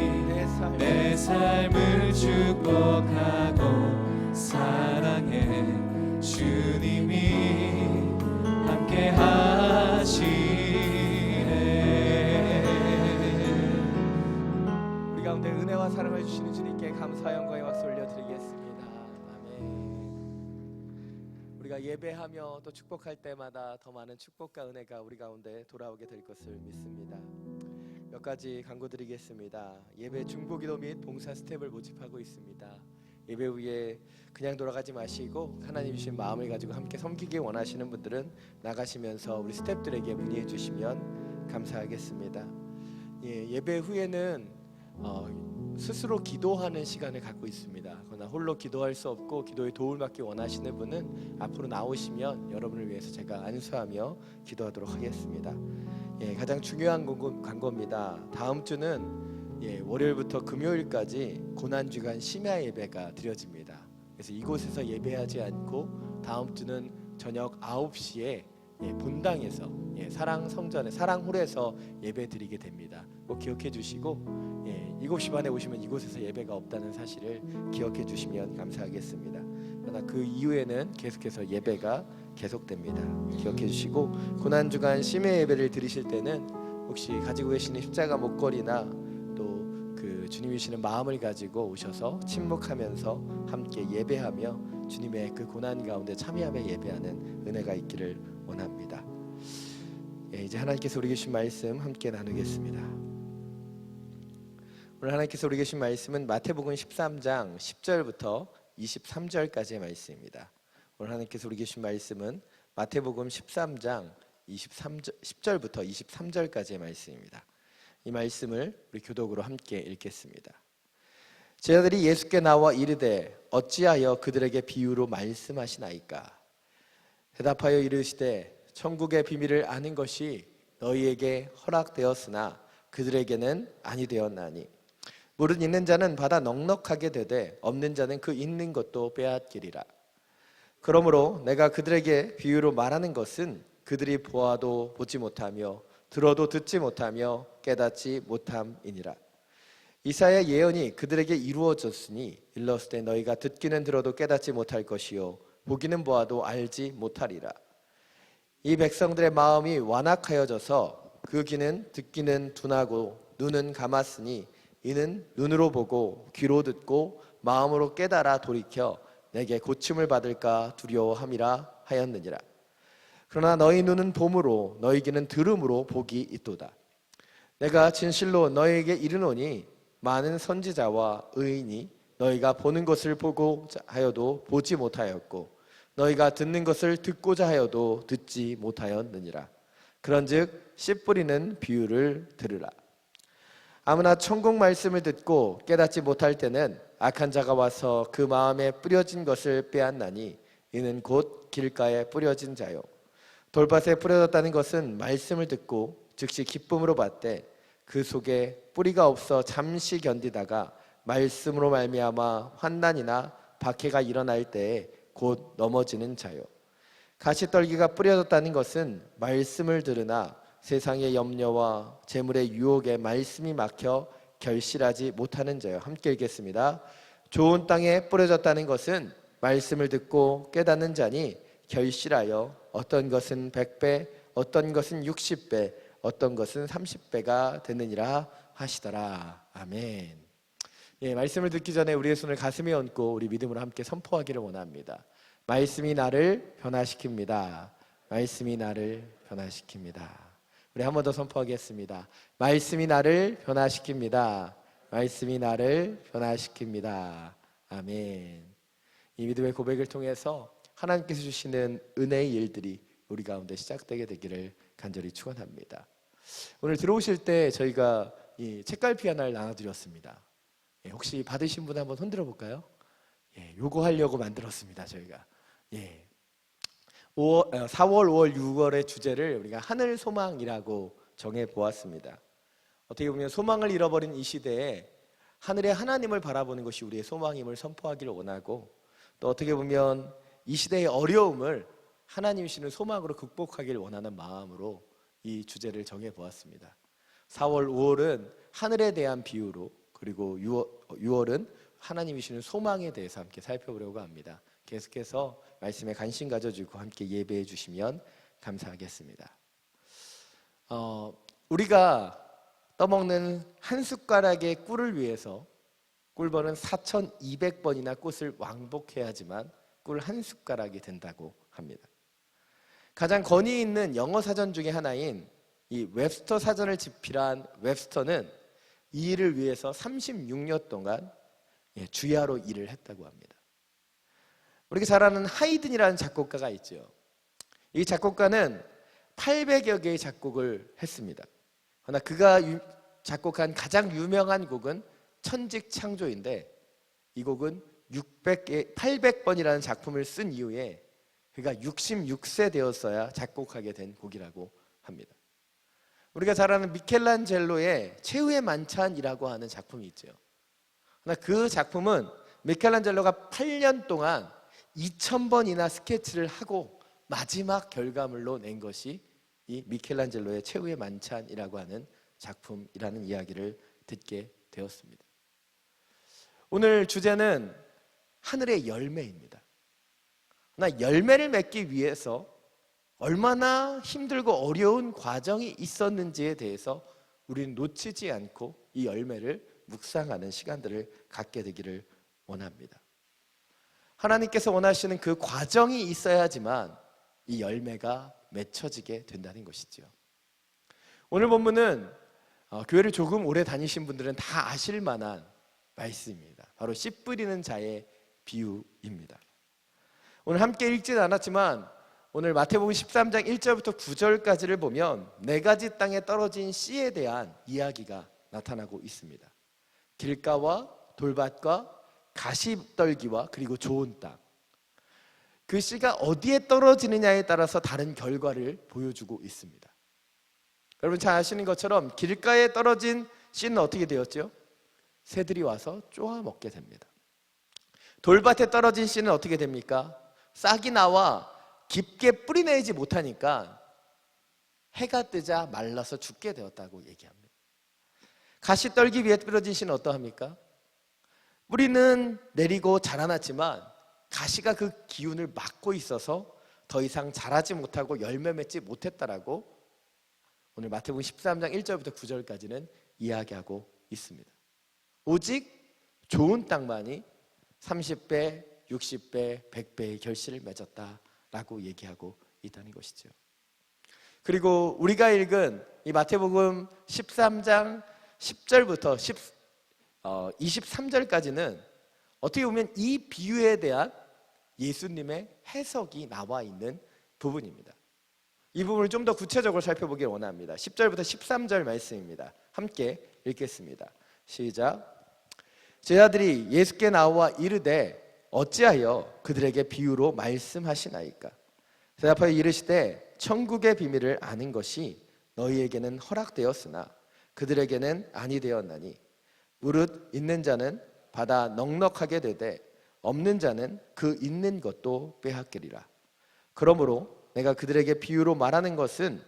내 삶을 축복하고 사랑해 주님이 함께 하시네. 가운데 은혜와 사랑을 주시는 주님께 감사 영광의 박수 올려드리겠습니다. 아멘. 우리가 예배하며 또 축복할 때마다 더 많은 축복과 은혜가 우리 가운데 돌아오게 될 것을 믿습니다. 몇 몇 가지 강구드리겠습니다. 예배 중보기도 및 봉사 스텝을 모집하고 있습니다. 예배 후에 그냥 돌아가지 마시고 하나님 주신 마음을 가지고 함께 섬기기 원하시는 분들은 나가시면서 우리 스텝들에게 문의해 주시면 감사하겠습니다. 예배 후에는 스스로 기도하는 시간을 갖고 있습니다. 그러나 홀로 기도할 수 없고 기도에 도움을 받기 원하시는 분은 앞으로 나오시면 여러분을 위해서 제가 안수하며 기도하도록 하겠습니다. 가장 중요한 광고입니다. 다음 주는 월요일부터 금요일까지 고난주간 심야 예배가 드려집니다. 그래서 이곳에서 예배하지 않고 다음 주는 저녁 9시에 본당에서 사랑 성전에 사랑홀에서 예배 드리게 됩니다. 꼭 기억해 주시고 7시 반에 오시면 이곳에서 예배가 없다는 사실을 기억해 주시면 감사하겠습니다. 그러나 그 이후에는 계속해서 예배가 계속됩니다. 기억해 주시고 고난주간 심야 예배를 드리실 때는 혹시 가지고 계시는 십자가 목걸이나 또 그 주님이 주시는 마음을 가지고 오셔서 침묵하면서 함께 예배하며 주님의 그 고난 가운데 참여하며 예배하는 은혜가 있기를 원합니다. 이제 하나님께서 우리 주신 말씀 함께 나누겠습니다. 오늘 하나님께서 우리 주신 말씀은 마태복음 13장 10절부터 23절까지의 말씀입니다. 오늘 하나님께서 우리 주신 말씀은 마태복음 13장 10절부터 23절까지의 말씀입니다. 이 말씀을 우리 교독으로 함께 읽겠습니다. 제자들이 예수께 나와 이르되 어찌하여 그들에게 비유로 말씀하시나이까? 대답하여 이르시되 천국의 비밀을 아는 것이 너희에게 허락되었으나 그들에게는 아니 되었나니 물은 있는 자는 받아 넉넉하게 되되 없는 자는 그 있는 것도 빼앗기리라. 그러므로 내가 그들에게 비유로 말하는 것은 그들이 보아도 보지 못하며 들어도 듣지 못하며 깨닫지 못함이니라. 이사야 예언이 그들에게 이루어졌으니 일렀을 너희가 듣기는 들어도 깨닫지 못할 것이요 보기는 보아도 알지 못하리라. 이 백성들의 마음이 완악하여져서 그 귀는 듣기는 둔하고 눈은 감았으니 이는 눈으로 보고 귀로 듣고 마음으로 깨달아 돌이켜 내게 고침을 받을까 두려워함이라 하였느니라. 그러나 너희 눈은 봄으로 너희 귀는 들음으로 복이 있도다. 내가 진실로 너희에게 이르노니 많은 선지자와 의인이 너희가 보는 것을 보고자 하여도 보지 못하였고 너희가 듣는 것을 듣고자 하여도 듣지 못하였느니라. 그런즉 씨 뿌리는 비유를 들으라. 아무나 천국 말씀을 듣고 깨닫지 못할 때는 악한 자가 와서 그 마음에 뿌려진 것을 빼앗나니 이는 곧 길가에 뿌려진 자요 돌밭에 뿌려졌다는 것은 말씀을 듣고 즉시 기쁨으로 받되 그 속에 뿌리가 없어 잠시 견디다가 말씀으로 말미암아 환난이나 박해가 일어날 때에 곧 넘어지는 자요 가시떨기가 뿌려졌다는 것은 말씀을 들으나 세상의 염려와 재물의 유혹에 말씀이 막혀 결실하지 못하는 자요. 함께 읽겠습니다. 좋은 땅에 뿌려졌다는 것은 말씀을 듣고 깨닫는 자니 결실하여 어떤 것은 100배, 어떤 것은 60배, 어떤 것은 30배가 되느니라 하시더라. 아멘. 말씀을 듣기 전에 우리의 손을 가슴에 얹고 우리 믿음으로 함께 선포하기를 원합니다. 말씀이 나를 변화시킵니다. 말씀이 나를 변화시킵니다. 우리 한 번 더 선포하겠습니다. 말씀이 나를 변화시킵니다. 말씀이 나를 변화시킵니다. 아멘. 이 믿음의 고백을 통해서 하나님께서 주시는 은혜의 일들이 우리 가운데 시작되게 되기를 간절히 축원합니다. 오늘 들어오실 때 저희가 이 책갈피 하나를 나눠드렸습니다. 혹시 받으신 분 한번 흔들어 볼까요? 요거 하려고 만들었습니다. 저희가 4월, 5월, 6월의 주제를 우리가 하늘 소망이라고 정해 보았습니다. 어떻게 보면 소망을 잃어버린 이 시대에 하늘의 하나님을 바라보는 것이 우리의 소망임을 선포하기를 원하고 또 어떻게 보면 이 시대의 어려움을 하나님이시는 소망으로 극복하기를 원하는 마음으로 이 주제를 정해 보았습니다. 4월, 5월은 하늘에 대한 비유로 그리고 6월은 하나님이시는 소망에 대해서 함께 살펴보려고 합니다. 계속해서 말씀에 관심 가져주고 함께 예배해 주시면 감사하겠습니다. 우리가 떠먹는 한 숟가락의 꿀을 위해서 꿀벌은 4,200번이나 꽃을 왕복해야지만 꿀 한 숟가락이 된다고 합니다. 가장 권위 있는 영어 사전 중에 하나인 이 웹스터 사전을 집필한 웹스터는 이 일을 위해서 36년 동안 주야로 일을 했다고 합니다. 우리가 잘 아는 하이든이라는 작곡가가 있죠. 이 작곡가는 800여 개의 작곡을 했습니다. 그러나 그가 작곡한 가장 유명한 곡은 천직창조인데, 이 곡은 800번이라는 작품을 쓴 이후에 그가 66세 되었어야 작곡하게 된 곡이라고 합니다. 우리가 잘 아는 미켈란젤로의 최후의 만찬이라고 하는 작품이 있죠. 그러나 그 작품은 미켈란젤로가 8년 동안 2000번이나 스케치를 하고 마지막 결과물로 낸 것이 이 미켈란젤로의 최후의 만찬이라고 하는 작품이라는 이야기를 듣게 되었습니다. 오늘 주제는 하늘의 열매입니다. 그러나 열매를 맺기 위해서 얼마나 힘들고 어려운 과정이 있었는지에 대해서 우리는 놓치지 않고 이 열매를 묵상하는 시간들을 갖게 되기를 원합니다. 하나님께서 원하시는 그 과정이 있어야지만 이 열매가 맺혀지게 된다는 것이죠. 오늘 본문은 교회를 조금 오래 다니신 분들은 다 아실 만한 말씀입니다. 바로 씨 뿌리는 자의 비유입니다. 오늘 함께 읽지는 않았지만 오늘 마태복음 13장 1절부터 9절까지를 보면 4가지 땅에 떨어진 씨에 대한 이야기가 나타나고 있습니다. 길가와 돌밭과 가시떨기와 그리고 좋은 땅. 그 씨가 어디에 떨어지느냐에 따라서 다른 결과를 보여주고 있습니다. 여러분 잘 아시는 것처럼 길가에 떨어진 씨는 어떻게 되었죠? 새들이 와서 쪼아 먹게 됩니다. 돌밭에 떨어진 씨는 어떻게 됩니까? 싹이 나와 깊게 뿌리내지 못하니까 해가 뜨자 말라서 죽게 되었다고 얘기합니다. 가시떨기 위에 떨어진 씨는 어떠합니까? 뿌리는 내리고 자라났지만 가시가 그 기운을 막고 있어서 더 이상 자라지 못하고 열매 맺지 못했다라고 오늘 마태복음 13장 1절부터 9절까지는 이야기하고 있습니다. 오직 좋은 땅만이 30배, 60배, 100배의 결실을 맺었다라고 얘기하고 있다는 것이죠. 그리고 우리가 읽은 이 마태복음 13장 10절부터 23절까지는 어떻게 보면 이 비유에 대한 예수님의 해석이 나와 있는 부분입니다. 이 부분을 좀 더 구체적으로 살펴보길 원합니다. 10절부터 13절 말씀입니다. 함께 읽겠습니다. 시작. 제자들이 예수께 나와 이르되 어찌하여 그들에게 비유로 말씀하시나이까? 대답하여 이르시되 천국의 비밀을 아는 것이 너희에게는 허락되었으나 그들에게는 아니 되었나니 무릇 있는 자는 받아 넉넉하게 되되 없는 자는 그 있는 것도 빼앗기리라. 그러므로 내가 그들에게 비유로 말하는 것은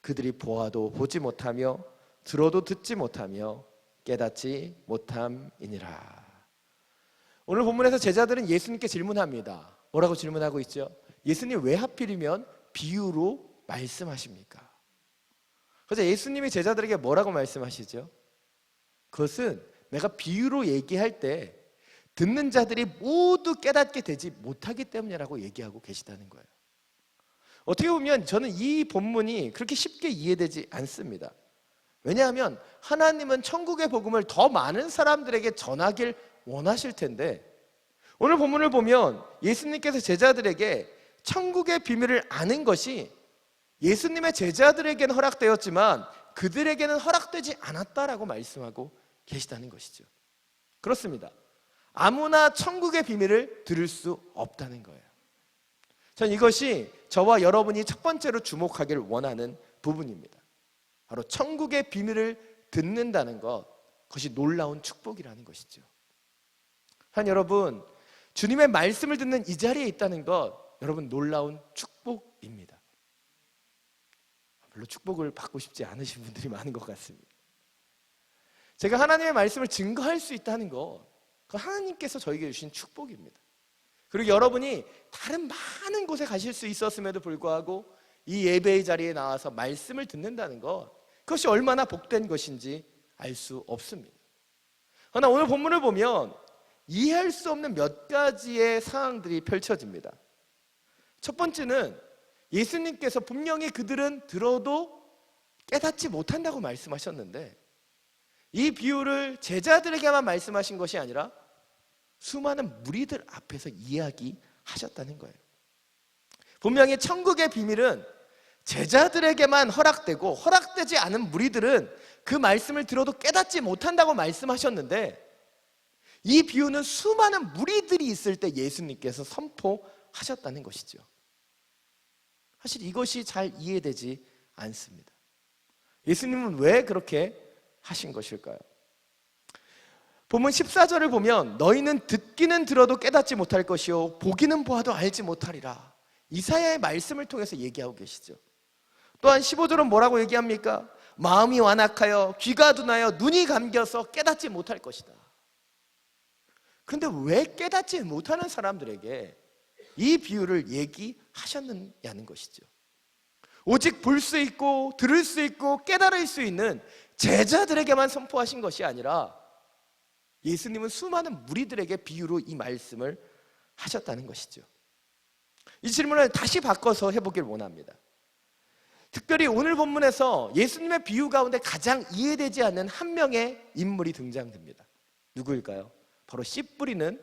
그들이 보아도 보지 못하며 들어도 듣지 못하며 깨닫지 못함이니라. 오늘 본문에서 제자들은 예수님께 질문합니다. 뭐라고 질문하고 있죠? 예수님 왜 하필이면 비유로 말씀하십니까? 그래서 예수님이 제자들에게 뭐라고 말씀하시죠? 그것은 내가 비유로 얘기할 때 듣는 자들이 모두 깨닫게 되지 못하기 때문이라고 얘기하고 계시다는 거예요. 어떻게 보면 저는 이 본문이 그렇게 쉽게 이해되지 않습니다. 왜냐하면 하나님은 천국의 복음을 더 많은 사람들에게 전하길 원하실 텐데 오늘 본문을 보면 예수님께서 제자들에게 천국의 비밀을 아는 것이 예수님의 제자들에게는 허락되었지만 그들에게는 허락되지 않았다라고 말씀하고 계시다는 것이죠. 그렇습니다. 아무나 천국의 비밀을 들을 수 없다는 거예요. 전 이것이 저와 여러분이 첫 번째로 주목하기를 원하는 부분입니다. 바로 천국의 비밀을 듣는다는 것, 그것이 놀라운 축복이라는 것이죠. 한 여러분, 주님의 말씀을 듣는 이 자리에 있다는 것, 여러분 놀라운 축복입니다. 별로 축복을 받고 싶지 않으신 분들이 많은 것 같습니다. 제가 하나님의 말씀을 증거할 수 있다는 것, 그 하나님께서 저에게 주신 축복입니다. 그리고 여러분이 다른 많은 곳에 가실 수 있었음에도 불구하고 이 예배의 자리에 나와서 말씀을 듣는다는 것, 그것이 얼마나 복된 것인지 알 수 없습니다. 그러나 오늘 본문을 보면 이해할 수 없는 몇 가지의 상황들이 펼쳐집니다. 첫 번째는 예수님께서 분명히 그들은 들어도 깨닫지 못한다고 말씀하셨는데 이 비유를 제자들에게만 말씀하신 것이 아니라 수많은 무리들 앞에서 이야기하셨다는 거예요. 분명히 천국의 비밀은 제자들에게만 허락되고 허락되지 않은 무리들은 그 말씀을 들어도 깨닫지 못한다고 말씀하셨는데 이 비유는 수많은 무리들이 있을 때 예수님께서 선포하셨다는 것이죠. 사실 이것이 잘 이해되지 않습니다. 예수님은 왜 그렇게 하신 것일까요? 본문 14절을 보면 너희는 듣기는 들어도 깨닫지 못할 것이요 보기는 보아도 알지 못하리라. 이사야의 말씀을 통해서 얘기하고 계시죠. 또한 15절은 뭐라고 얘기합니까? 마음이 완악하여 귀가 둔하여 눈이 감겨서 깨닫지 못할 것이다. 그런데 왜 깨닫지 못하는 사람들에게 이 비유를 얘기하셨느냐는 것이죠. 오직 볼 수 있고 들을 수 있고 깨달을 수 있는 제자들에게만 선포하신 것이 아니라 예수님은 수많은 무리들에게 비유로 이 말씀을 하셨다는 것이죠. 이 질문을 다시 바꿔서 해보길 원합니다. 특별히 오늘 본문에서 예수님의 비유 가운데 가장 이해되지 않는 한 명의 인물이 등장됩니다. 누구일까요? 바로 씨 뿌리는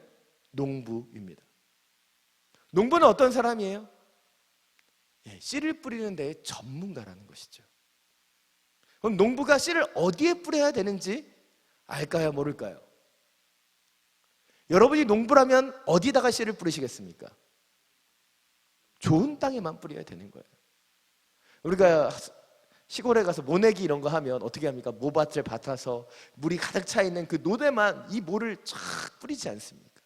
농부입니다. 농부는 어떤 사람이에요? 씨를 뿌리는 데의 전문가라는 것이죠. 그럼 농부가 씨를 어디에 뿌려야 되는지 알까요? 모를까요? 여러분이 농부라면 어디다가 씨를 뿌리시겠습니까? 좋은 땅에만 뿌려야 되는 거예요. 우리가 시골에 가서 모내기 이런 거 하면 어떻게 합니까? 모밭을 밭아서 물이 가득 차 있는 그 노대만 이 모를 쫙 뿌리지 않습니까?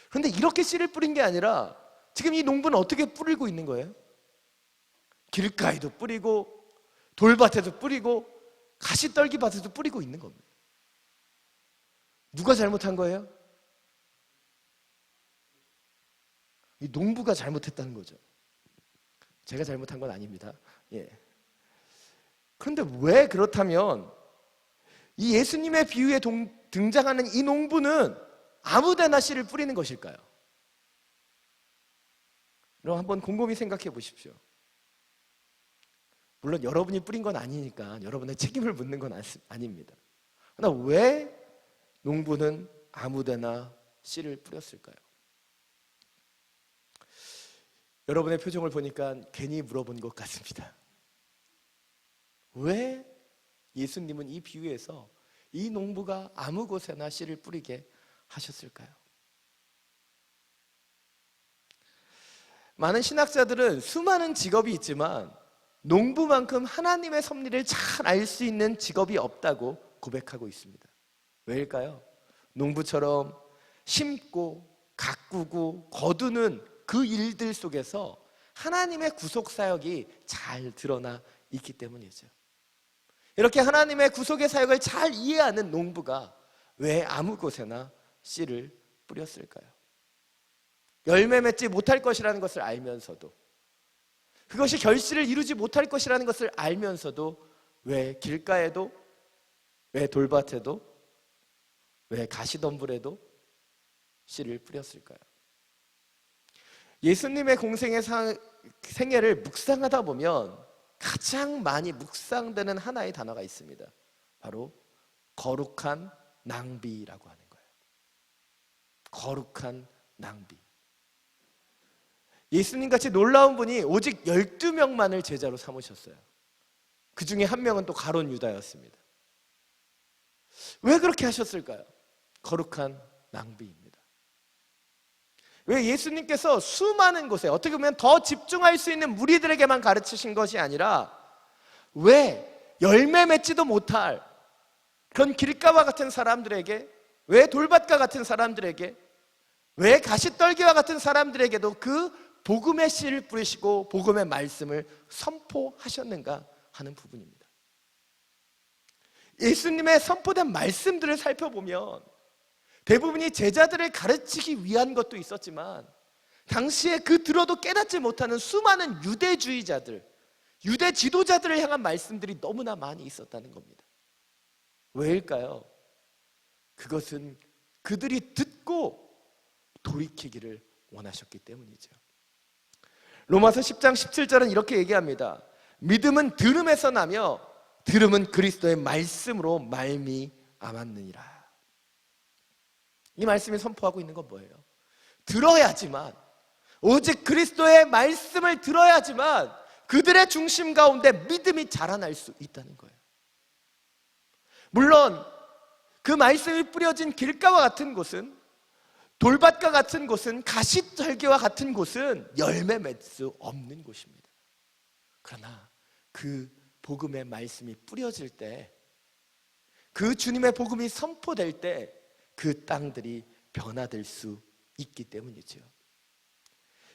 그런데 이렇게 씨를 뿌린 게 아니라 지금 이 농부는 어떻게 뿌리고 있는 거예요? 길가에도 뿌리고 돌밭에도 뿌리고 가시떨기밭에도 뿌리고 있는 겁니다. 누가 잘못한 거예요? 이 농부가 잘못했다는 거죠. 제가 잘못한 건 아닙니다. 그런데 왜 그렇다면 이 예수님의 비유에 등장하는 이 농부는 아무데나 씨를 뿌리는 것일까요? 여러분 한번 곰곰이 생각해 보십시오. 물론 여러분이 뿌린 건 아니니까 여러분의 책임을 묻는 건 아닙니다. 그러나 왜 농부는 아무데나 씨를 뿌렸을까요? 여러분의 표정을 보니까 괜히 물어본 것 같습니다. 왜 예수님은 이 비유에서 이 농부가 아무 곳에나 씨를 뿌리게 하셨을까요? 많은 신학자들은 수많은 직업이 있지만 농부만큼 하나님의 섭리를 잘 알 수 있는 직업이 없다고 고백하고 있습니다. 왜일까요? 농부처럼 심고 가꾸고 거두는 그 일들 속에서 하나님의 구속 사역이 잘 드러나 있기 때문이죠. 이렇게 하나님의 구속의 사역을 잘 이해하는 농부가 왜 아무 곳에나 씨를 뿌렸을까요? 열매 맺지 못할 것이라는 것을 알면서도, 그것이 결실을 이루지 못할 것이라는 것을 알면서도 왜 길가에도, 왜 돌밭에도, 왜 가시덤불에도 씨를 뿌렸을까요? 예수님의 공생의 생애를 묵상하다 보면 가장 많이 묵상되는 하나의 단어가 있습니다. 바로 거룩한 낭비라고 하는 거예요. 거룩한 낭비. 예수님같이 놀라운 분이 오직 12명만을 제자로 삼으셨어요. 그 중에 한 명은 또 가룟 유다였습니다. 왜 그렇게 하셨을까요? 거룩한 낭비입니다. 왜 예수님께서 수많은 곳에 어떻게 보면 더 집중할 수 있는 무리들에게만 가르치신 것이 아니라 왜 열매 맺지도 못할 그런 길가와 같은 사람들에게, 왜 돌밭과 같은 사람들에게, 왜 가시떨기와 같은 사람들에게도 그 복음의 씨를 뿌리시고 복음의 말씀을 선포하셨는가 하는 부분입니다. 예수님의 선포된 말씀들을 살펴보면 대부분이 제자들을 가르치기 위한 것도 있었지만 당시에 그 들어도 깨닫지 못하는 수많은 유대주의자들, 유대 지도자들을 향한 말씀들이 너무나 많이 있었다는 겁니다. 왜일까요? 그것은 그들이 듣고 돌이키기를 원하셨기 때문이죠. 로마서 10장 17절은 이렇게 얘기합니다. 믿음은 들음에서 나며 들음은 그리스도의 말씀으로 말미암았느니라. 이 말씀이 선포하고 있는 건 뭐예요? 들어야지만, 오직 그리스도의 말씀을 들어야지만 그들의 중심 가운데 믿음이 자라날 수 있다는 거예요. 물론 그 말씀이 뿌려진 길가와 같은 곳은, 돌밭과 같은 곳은, 가시떨기와 같은 곳은 열매 맺을 수 없는 곳입니다. 그러나 그 복음의 말씀이 뿌려질 때, 그 주님의 복음이 선포될 때 그 땅들이 변화될 수 있기 때문이죠.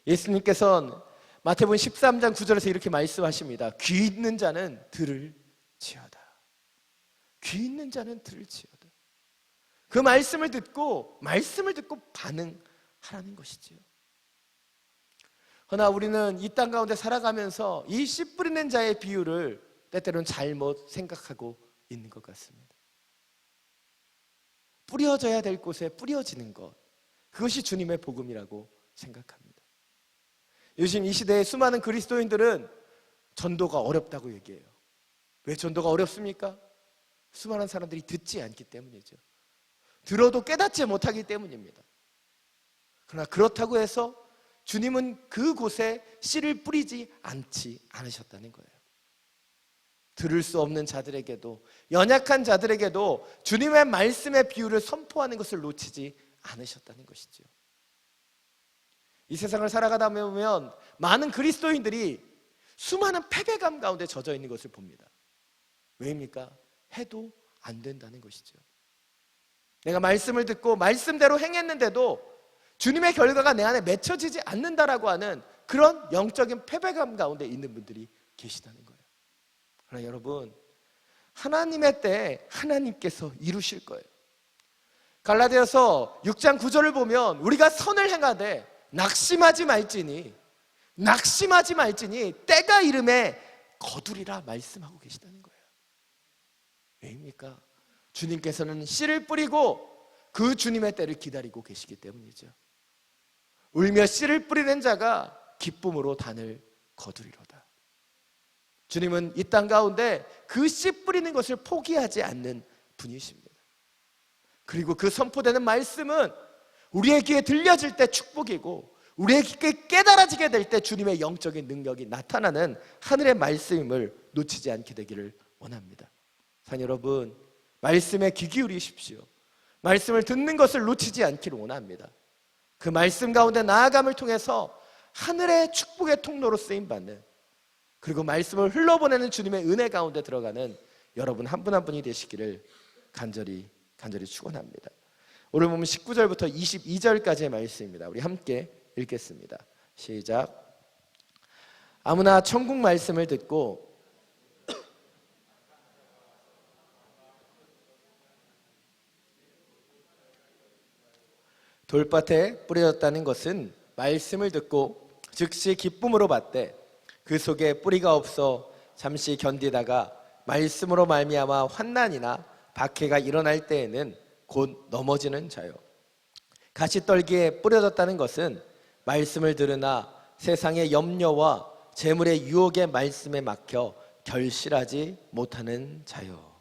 예수님께서는 마태복음 13장 9절에서 이렇게 말씀하십니다. 귀 있는 자는 들을지어다. 귀 있는 자는 들을지어다. 그 말씀을 듣고 반응하라는 것이지요. 그러나 우리는 이 땅 가운데 살아가면서 이 씨 뿌리는 자의 비유를 때때로는 잘못 생각하고 있는 것 같습니다. 뿌려져야 될 곳에 뿌려지는 것, 그것이 주님의 복음이라고 생각합니다. 요즘 이 시대에 수많은 그리스도인들은 전도가 어렵다고 얘기해요. 왜 전도가 어렵습니까? 수많은 사람들이 듣지 않기 때문이죠. 들어도 깨닫지 못하기 때문입니다. 그러나 그렇다고 해서 주님은 그곳에 씨를 뿌리지 않으셨다는 거예요. 들을 수 없는 자들에게도, 연약한 자들에게도 주님의 말씀의 비유를 선포하는 것을 놓치지 않으셨다는 것이죠. 이 세상을 살아가다 보면 많은 그리스도인들이 수많은 패배감 가운데 젖어 있는 것을 봅니다. 왜입니까? 해도 안 된다는 것이죠. 내가 말씀을 듣고 말씀대로 행했는데도 주님의 결과가 내 안에 맺혀지지 않는다라고 하는 그런 영적인 패배감 가운데 있는 분들이 계시다는 거예요. 그러나 여러분, 하나님의 때에 하나님께서 이루실 거예요. 갈라디아서 6장 9절을 보면 우리가 선을 행하되 낙심하지 말지니 때가 이름에 거두리라 말씀하고 계시다는 거예요. 왜입니까? 주님께서는 씨를 뿌리고 그 주님의 때를 기다리고 계시기 때문이죠. 울며 씨를 뿌리는 자가 기쁨으로 단을 거두리로다. 주님은 이 땅 가운데 그 씨 뿌리는 것을 포기하지 않는 분이십니다. 그리고 그 선포되는 말씀은 우리의 귀에 들려질 때 축복이고, 우리의 귀에 깨달아지게 될 때 주님의 영적인 능력이 나타나는 하늘의 말씀임을 놓치지 않게 되기를 원합니다. 사랑 여러분, 말씀에 귀 기울이십시오. 말씀을 듣는 것을 놓치지 않기를 원합니다. 그 말씀 가운데 나아감을 통해서 하늘의 축복의 통로로 쓰임받는, 그리고 말씀을 흘러보내는 주님의 은혜 가운데 들어가는 여러분 한 분 한 분이 되시기를 간절히 축원합니다. 오늘 보면 19절부터 22절까지의 말씀입니다. 우리 함께 읽겠습니다. 시작. 아무나 천국 말씀을 듣고 돌밭에 뿌려졌다는 것은 말씀을 듣고 즉시 기쁨으로 받되 그 속에 뿌리가 없어 잠시 견디다가 말씀으로 말미암아 환난이나 박해가 일어날 때에는 곧 넘어지는 자요. 가시떨기에 뿌려졌다는 것은 말씀을 들으나 세상의 염려와 재물의 유혹의 말씀에 막혀 결실하지 못하는 자요.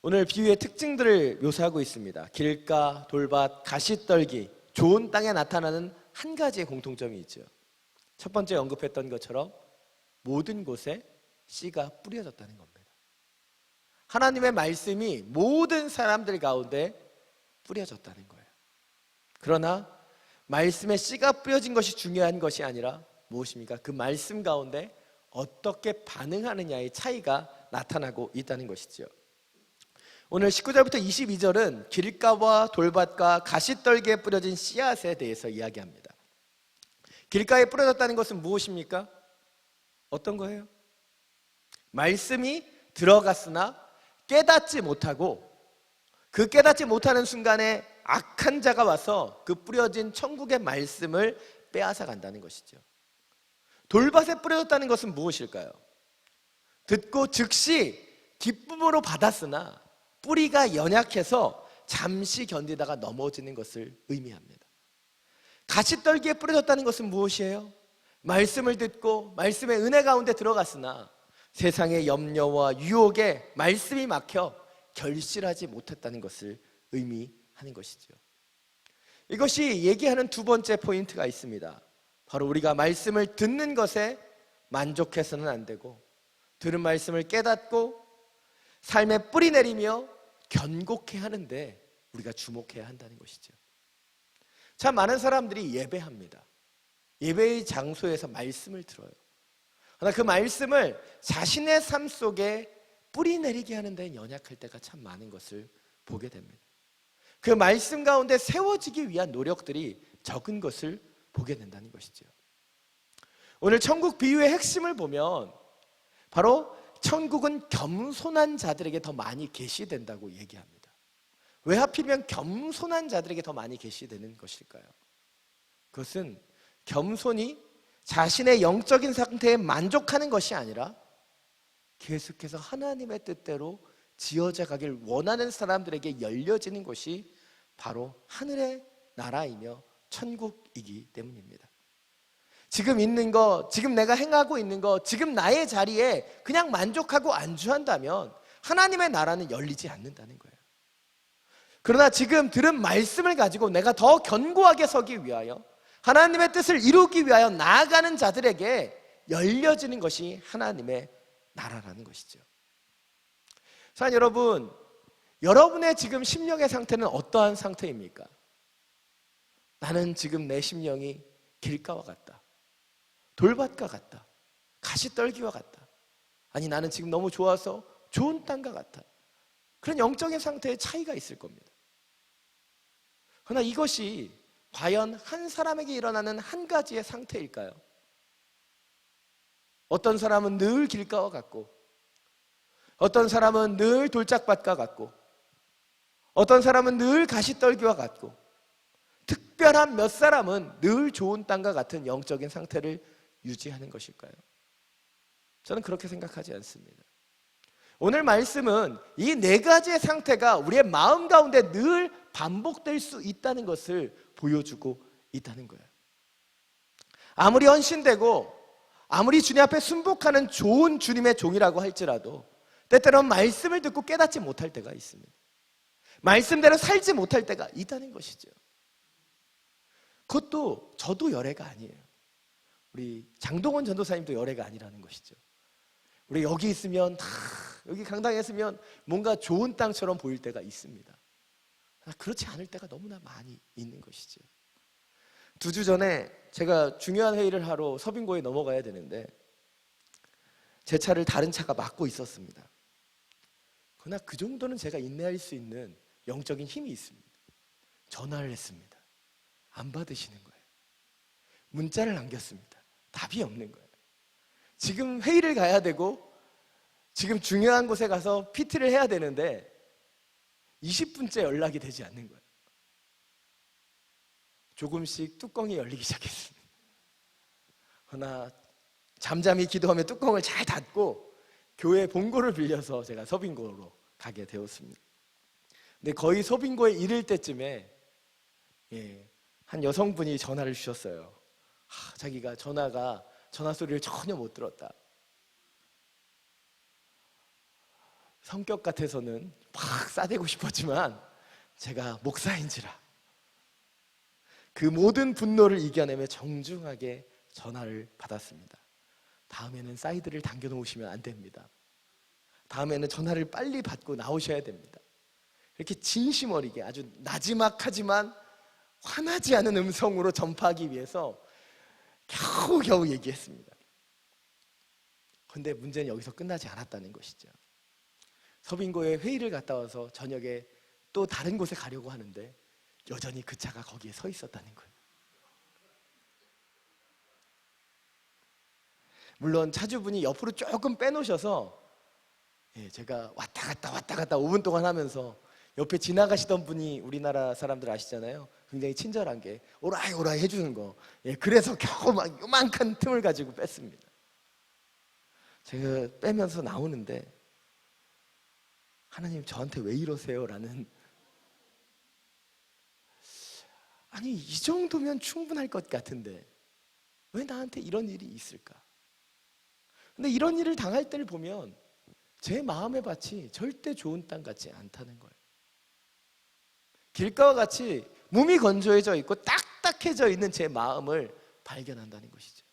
오늘 비유의 특징들을 묘사하고 있습니다. 길가, 돌밭, 가시떨기, 좋은 땅에 나타나는 한 가지의 공통점이 있죠. 첫 번째 언급했던 것처럼 모든 곳에 씨가 뿌려졌다는 겁니다. 하나님의 말씀이 모든 사람들 가운데 뿌려졌다는 거예요. 그러나 말씀에 씨가 뿌려진 것이 중요한 것이 아니라 무엇입니까? 그 말씀 가운데 어떻게 반응하느냐의 차이가 나타나고 있다는 것이죠. 오늘 19절부터 22절은 길가와 돌밭과 가시떨기에 뿌려진 씨앗에 대해서 이야기합니다. 길가에 뿌려졌다는 것은 무엇입니까? 어떤 거예요? 말씀이 들어갔으나 깨닫지 못하고, 그 깨닫지 못하는 순간에 악한 자가 와서 그 뿌려진 천국의 말씀을 빼앗아 간다는 것이죠. 돌밭에 뿌려졌다는 것은 무엇일까요? 듣고 즉시 기쁨으로 받았으나 뿌리가 연약해서 잠시 견디다가 넘어지는 것을 의미합니다. 가시떨기에 뿌려졌다는 것은 무엇이에요? 말씀을 듣고 말씀의 은혜 가운데 들어갔으나 세상의 염려와 유혹에 말씀이 막혀 결실하지 못했다는 것을 의미하는 것이죠. 이것이 얘기하는 두 번째 포인트가 있습니다. 바로 우리가 말씀을 듣는 것에 만족해서는 안 되고 들은 말씀을 깨닫고 삶에 뿌리 내리며 견고케 하는데 우리가 주목해야 한다는 것이죠. 참 많은 사람들이 예배합니다. 예배의 장소에서 말씀을 들어요. 그러나 그 말씀을 자신의 삶 속에 뿌리 내리게 하는 데 연약할 때가 참 많은 것을 보게 됩니다. 그 말씀 가운데 세워지기 위한 노력들이 적은 것을 보게 된다는 것이죠. 오늘 천국 비유의 핵심을 보면 바로 천국은 겸손한 자들에게 더 많이 계시된다고 얘기합니다. 왜 하필이면 겸손한 자들에게 더 많이 계시되는 것일까요? 그것은 겸손이 자신의 영적인 상태에 만족하는 것이 아니라 계속해서 하나님의 뜻대로 지어져 가길 원하는 사람들에게 열려지는 것이 바로 하늘의 나라이며 천국이기 때문입니다. 지금 있는 거, 지금 내가 행하고 있는 거, 지금 나의 자리에 그냥 만족하고 안주한다면 하나님의 나라는 열리지 않는다는 거예요. 그러나 지금 들은 말씀을 가지고 내가 더 견고하게 서기 위하여 하나님의 뜻을 이루기 위하여 나아가는 자들에게 열려지는 것이 하나님의 나라라는 것이죠. 자, 여러분, 여러분의 지금 심령의 상태는 어떠한 상태입니까? 나는 지금 내 심령이 길가와 같다, 돌밭과 같다, 가시떨기와 같다, 아니 나는 지금 너무 좋아서 좋은 땅과 같아. 그런 영적인 상태의 차이가 있을 겁니다. 그러나 이것이 과연 한 사람에게 일어나는 한 가지의 상태일까요? 어떤 사람은 늘 길가와 같고, 어떤 사람은 늘 돌짝밭과 같고, 어떤 사람은 늘 가시떨기와 같고, 특별한 몇 사람은 늘 좋은 땅과 같은 영적인 상태를 유지하는 것일까요? 저는 그렇게 생각하지 않습니다. 오늘 말씀은 이 네 가지의 상태가 우리의 마음 가운데 늘 반복될 수 있다는 것을 보여주고 있다는 거예요. 아무리 헌신되고 아무리 주님 앞에 순복하는 좋은 주님의 종이라고 할지라도 때때로는 말씀을 듣고 깨닫지 못할 때가 있습니다. 말씀대로 살지 못할 때가 있다는 것이죠. 그것도 저도 열애가 아니에요. 우리 장동원 전도사님도 열애가 아니라는 것이죠. 우리 여기 있으면 여기 강당에 있으면 뭔가 좋은 땅처럼 보일 때가 있습니다. 그렇지 않을 때가 너무나 많이 있는 것이죠. 2주 전에 제가 중요한 회의를 하러 서빙고에 넘어가야 되는데 제 차를 다른 차가 막고 있었습니다. 그러나 그 정도는 제가 인내할 수 있는 영적인 힘이 있습니다. 전화를 했습니다. 안 받으시는 거예요. 문자를 남겼습니다. 답이 없는 거예요. 지금 회의를 가야 되고 지금 중요한 곳에 가서 PT를 해야 되는데 20분째 연락이 되지 않는 거예요. 조금씩 뚜껑이 열리기 시작했습니다. 그러나 잠잠히 기도하며 뚜껑을 잘 닫고 교회 본고를 빌려서 제가 서빙고로 가게 되었습니다. 근데 거의 서빙고에 이를 때쯤에 한 여성분이 전화를 주셨어요. 자기가 전화 소리를 전혀 못 들었다. 성격 같아서는 막 싸대고 싶었지만 제가 목사인지라 그 모든 분노를 이겨내며 정중하게 전화를 받았습니다. 다음에는 사이드를 당겨놓으시면 안 됩니다. 다음에는 전화를 빨리 받고 나오셔야 됩니다. 이렇게 진심 어리게 아주 나지막하지만 화나지 않은 음성으로 전파하기 위해서 겨우겨우 얘기했습니다. 그런데 문제는 여기서 끝나지 않았다는 것이죠. 서빙고에 회의를 갔다 와서 저녁에 또 다른 곳에 가려고 하는데 여전히 그 차가 거기에 서 있었다는 거예요. 물론 차주분이 옆으로 조금 빼놓으셔서 제가 왔다 갔다 5분 동안 하면서 옆에 지나가시던 분이 우리나라 사람들 아시잖아요. 굉장히 친절한 게 오라이 해주는 거. 그래서 겨우 막 요만한 틈을 가지고 뺐습니다. 제가 빼면서 나오는데 하나님 저한테 왜 이러세요? 라는 아니 이 정도면 충분할 것 같은데 왜 나한테 이런 일이 있을까? 근데 이런 일을 당할 때를 보면 제 마음의 밭이 절대 좋은 땅 같지 않다는 거예요. 길가와 같이 몸이 건조해져 있고 딱딱해져 있는 제 마음을 발견한다는 것이죠.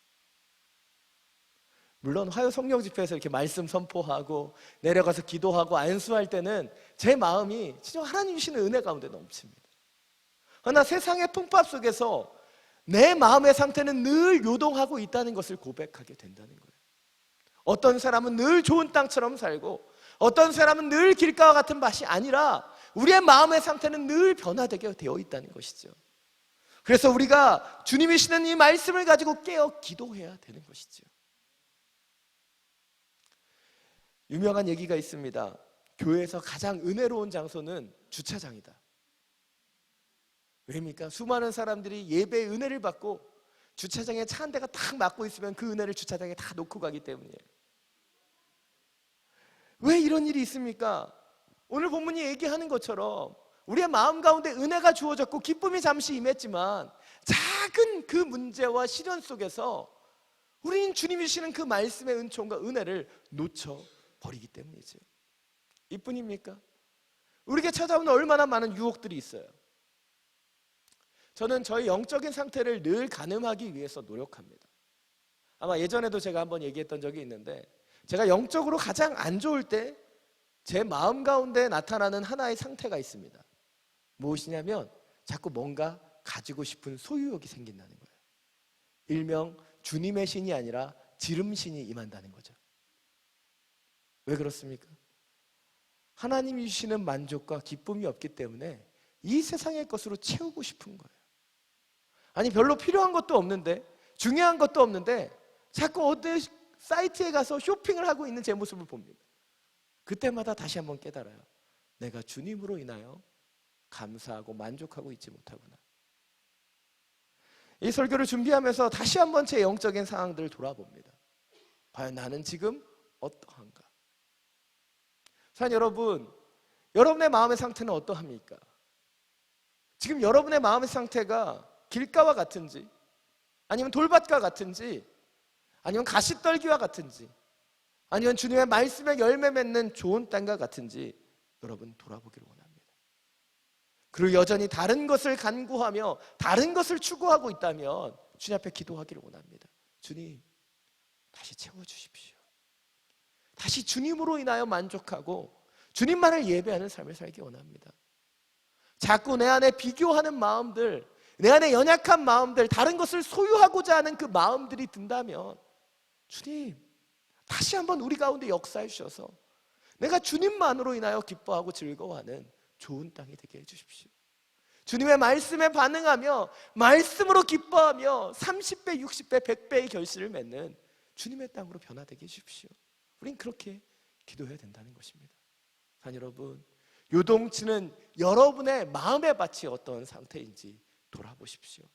물론 화요 성령 집회에서 이렇게 말씀 선포하고 내려가서 기도하고 안수할 때는 제 마음이 진짜 하나님 주시는 은혜 가운데 넘칩니다. 그러나 세상의 풍파 속에서 내 마음의 상태는 늘 요동하고 있다는 것을 고백하게 된다는 거예요. 어떤 사람은 늘 좋은 땅처럼 살고 어떤 사람은 늘 길가와 같은 밭이 아니라 우리의 마음의 상태는 늘 변화되게 되어 있다는 것이죠. 그래서 우리가 주님이 시는 이 말씀을 가지고 깨어 기도해야 되는 것이죠. 유명한 얘기가 있습니다. 교회에서 가장 은혜로운 장소는 주차장이다. 왜입니까? 수많은 사람들이 예배의 은혜를 받고 주차장에 차 한 대가 딱 막고 있으면 그 은혜를 주차장에 다 놓고 가기 때문이에요. 왜 이런 일이 있습니까? 오늘 본문이 얘기하는 것처럼 우리의 마음 가운데 은혜가 주어졌고 기쁨이 잠시 임했지만 작은 그 문제와 시련 속에서 우리는 주님이 주시는 그 말씀의 은총과 은혜를 놓쳐버리기 때문이죠. 이뿐입니까? 우리에게 찾아오는 얼마나 많은 유혹들이 있어요. 저는 저의 영적인 상태를 늘 가늠하기 위해서 노력합니다. 아마 예전에도 제가 한번 얘기했던 적이 있는데 제가 영적으로 가장 안 좋을 때 제 마음 가운데 나타나는 하나의 상태가 있습니다. 무엇이냐면 자꾸 뭔가 가지고 싶은 소유욕이 생긴다는 거예요. 일명 주님의 신이 아니라 지름신이 임한다는 거죠. 왜 그렇습니까? 하나님이 주시는 만족과 기쁨이 없기 때문에 이 세상의 것으로 채우고 싶은 거예요. 아니 별로 필요한 것도 없는데 중요한 것도 없는데 자꾸 어디 사이트에 가서 쇼핑을 하고 있는 제 모습을 봅니다. 그때마다 다시 한번 깨달아요. 내가 주님으로 인하여 감사하고 만족하고 있지 못하구나. 이 설교를 준비하면서 다시 한번 제 영적인 상황들을 돌아봅니다. 과연 나는 지금 어떠한가? 사랑 여러분, 여러분의 마음의 상태는 어떠합니까? 지금 여러분의 마음의 상태가 길가와 같은지 아니면 돌밭과 같은지 아니면 가시떨기와 같은지 아니면 주님의 말씀에 열매 맺는 좋은 땅과 같은지 여러분 돌아보기를 원합니다. 그리고 여전히 다른 것을 간구하며 다른 것을 추구하고 있다면 주님 앞에 기도하기를 원합니다. 주님 다시 채워주십시오. 다시 주님으로 인하여 만족하고 주님만을 예배하는 삶을 살기 원합니다. 자꾸 내 안에 비교하는 마음들, 내 안에 연약한 마음들, 다른 것을 소유하고자 하는 그 마음들이 든다면 주님 다시 한번 우리 가운데 역사해 주셔서 내가 주님만으로 인하여 기뻐하고 즐거워하는 좋은 땅이 되게 해주십시오. 주님의 말씀에 반응하며 말씀으로 기뻐하며 30배, 60배, 100배의 결실을 맺는 주님의 땅으로 변화되게 해주십시오. 우린 그렇게 기도해야 된다는 것입니다. 사랑 여러분, 요동치는 여러분의 마음의 밭이 어떤 상태인지 돌아보십시오.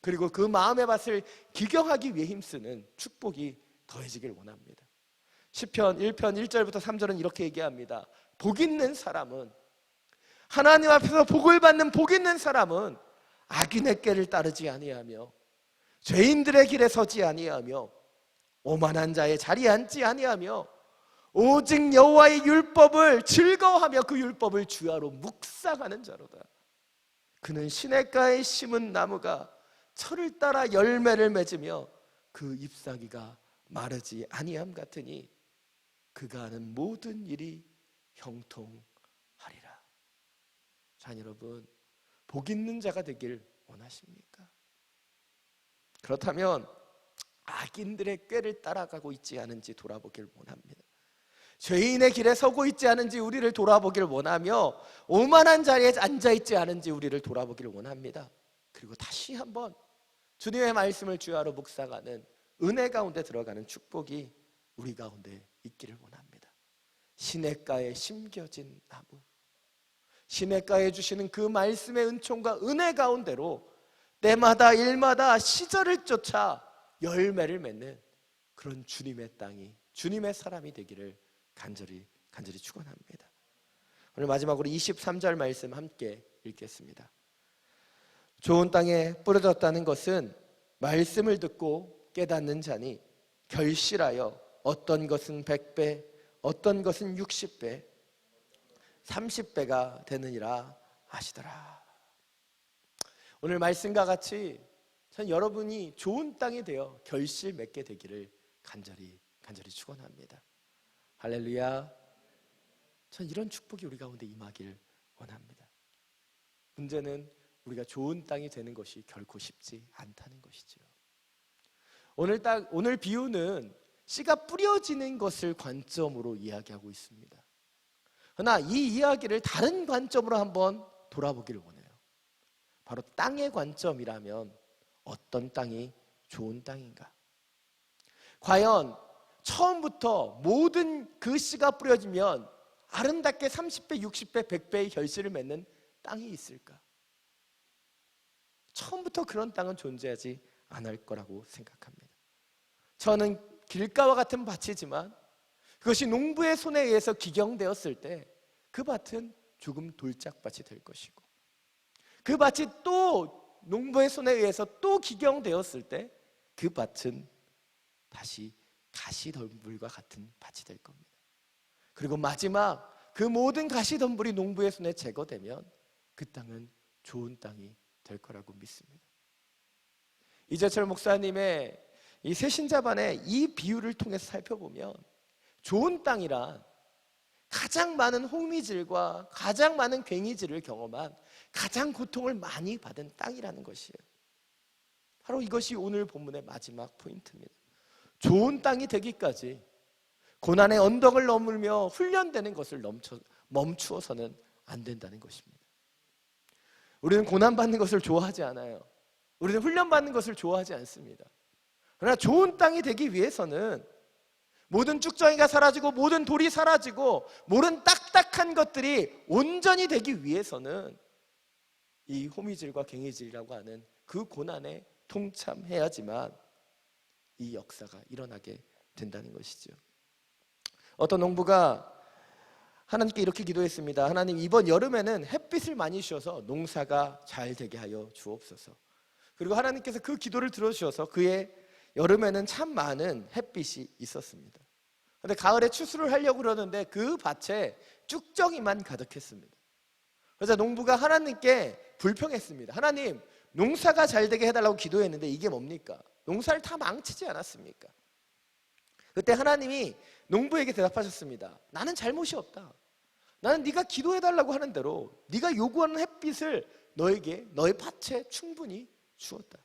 그리고 그 마음의 밭을 기경하기 위해 힘쓰는 축복이 더해지길 원합니다. 시편 1편 1절부터 3절은 이렇게 얘기합니다. 복 있는 사람은 하나님 앞에서 복을 받는 복 있는 사람은 악인의 꾀를 따르지 아니하며 죄인들의 길에 서지 아니하며 오만한 자의 자리에 앉지 아니하며 오직 여호와의 율법을 즐거워하며 그 율법을 주야로 묵상하는 자로다. 그는 시냇가에 심은 나무가 철을 따라 열매를 맺으며 그 잎사귀가 마르지 아니함 같으니 그가 하는 모든 일이 형통하리라. 자 여러분, 복 있는 자가 되길 원하십니까? 그렇다면 악인들의 꾀를 따라가고 있지 않은지 돌아보길 원합니다. 죄인의 길에 서고 있지 않은지 우리를 돌아보길 원하며 오만한 자리에 앉아있지 않은지 우리를 돌아보길 원합니다. 그리고 다시 한번 주님의 말씀을 주야로 묵상하는 은혜 가운데 들어가는 축복이 우리 가운데 있기를 원합니다. 시냇가에 심겨진 나무, 시냇가에 주시는 그 말씀의 은총과 은혜 가운데로 때마다 일마다 시절을 쫓아 열매를 맺는 그런 주님의 땅이, 주님의 사람이 되기를 간절히 축원합니다. 오늘 마지막으로 23절 말씀 함께 읽겠습니다. 좋은 땅에 뿌려졌다는 것은 말씀을 듣고 깨닫는 자니 결실하여 어떤 것은 100배, 어떤 것은 60배, 30배가 되느니라 하시더라. 오늘 말씀과 같이 전 여러분이 좋은 땅이 되어 결실 맺게 되기를 간절히 축원합니다. 할렐루야. 전 이런 축복이 우리 가운데 임하길 원합니다. 문제는 우리가 좋은 땅이 되는 것이 결코 쉽지 않다는 것이죠. 오늘 비유는 씨가 뿌려지는 것을 관점으로 이야기하고 있습니다. 그러나 이 이야기를 다른 관점으로 한번 돌아보기를 원해요. 바로 땅의 관점이라면 어떤 땅이 좋은 땅인가? 과연 처음부터 모든 그 씨가 뿌려지면 아름답게 30배, 60배, 100배의 결실을 맺는 땅이 있을까? 처음부터 그런 땅은 존재하지 않을 거라고 생각합니다. 저는 길가와 같은 밭이지만 그것이 농부의 손에 의해서 기경되었을 때 그 밭은 조금 돌짝밭이 될 것이고, 그 밭이 또 농부의 손에 의해서 또 기경되었을 때 그 밭은 다시 가시덤불과 같은 밭이 될 겁니다. 그리고 마지막 그 모든 가시덤불이 농부의 손에 제거되면 그 땅은 좋은 땅이 될 거라고 믿습니다. 이재철 목사님의 이 새신자반의 이 비유를 통해서 살펴보면 좋은 땅이란 가장 많은 호미질과 가장 많은 괭이질을 경험한 가장 고통을 많이 받은 땅이라는 것이에요. 바로 이것이 오늘 본문의 마지막 포인트입니다. 좋은 땅이 되기까지 고난의 언덕을 넘으며 훈련되는 것을 멈추어서는 안 된다는 것입니다. 우리는 고난받는 것을 좋아하지 않아요. 우리는 훈련받는 것을 좋아하지 않습니다. 그러나 좋은 땅이 되기 위해서는 모든 쭉정이가 사라지고 모든 돌이 사라지고 모든 딱딱한 것들이 온전히 되기 위해서는 이 호미질과 괭이질이라고 하는 그 고난에 동참해야지만 이 역사가 일어나게 된다는 것이죠. 어떤 농부가 하나님께 이렇게 기도했습니다. 하나님, 이번 여름에는 햇빛을 많이 주셔서 농사가 잘 되게 하여 주옵소서. 그리고 하나님께서 그 기도를 들어주셔서 그의 여름에는 참 많은 햇빛이 있었습니다. 그런데 가을에 추수를 하려고 그러는데 그 밭에 쭉정이만 가득했습니다. 그래서 농부가 하나님께 불평했습니다. 하나님, 농사가 잘 되게 해달라고 기도했는데 이게 뭡니까? 농사를 다 망치지 않았습니까? 그때 하나님이 농부에게 대답하셨습니다. 나는 잘못이 없다. 나는 네가 기도해달라고 하는 대로 네가 요구하는 햇빛을 너에게 너의 밭에 충분히 주었다.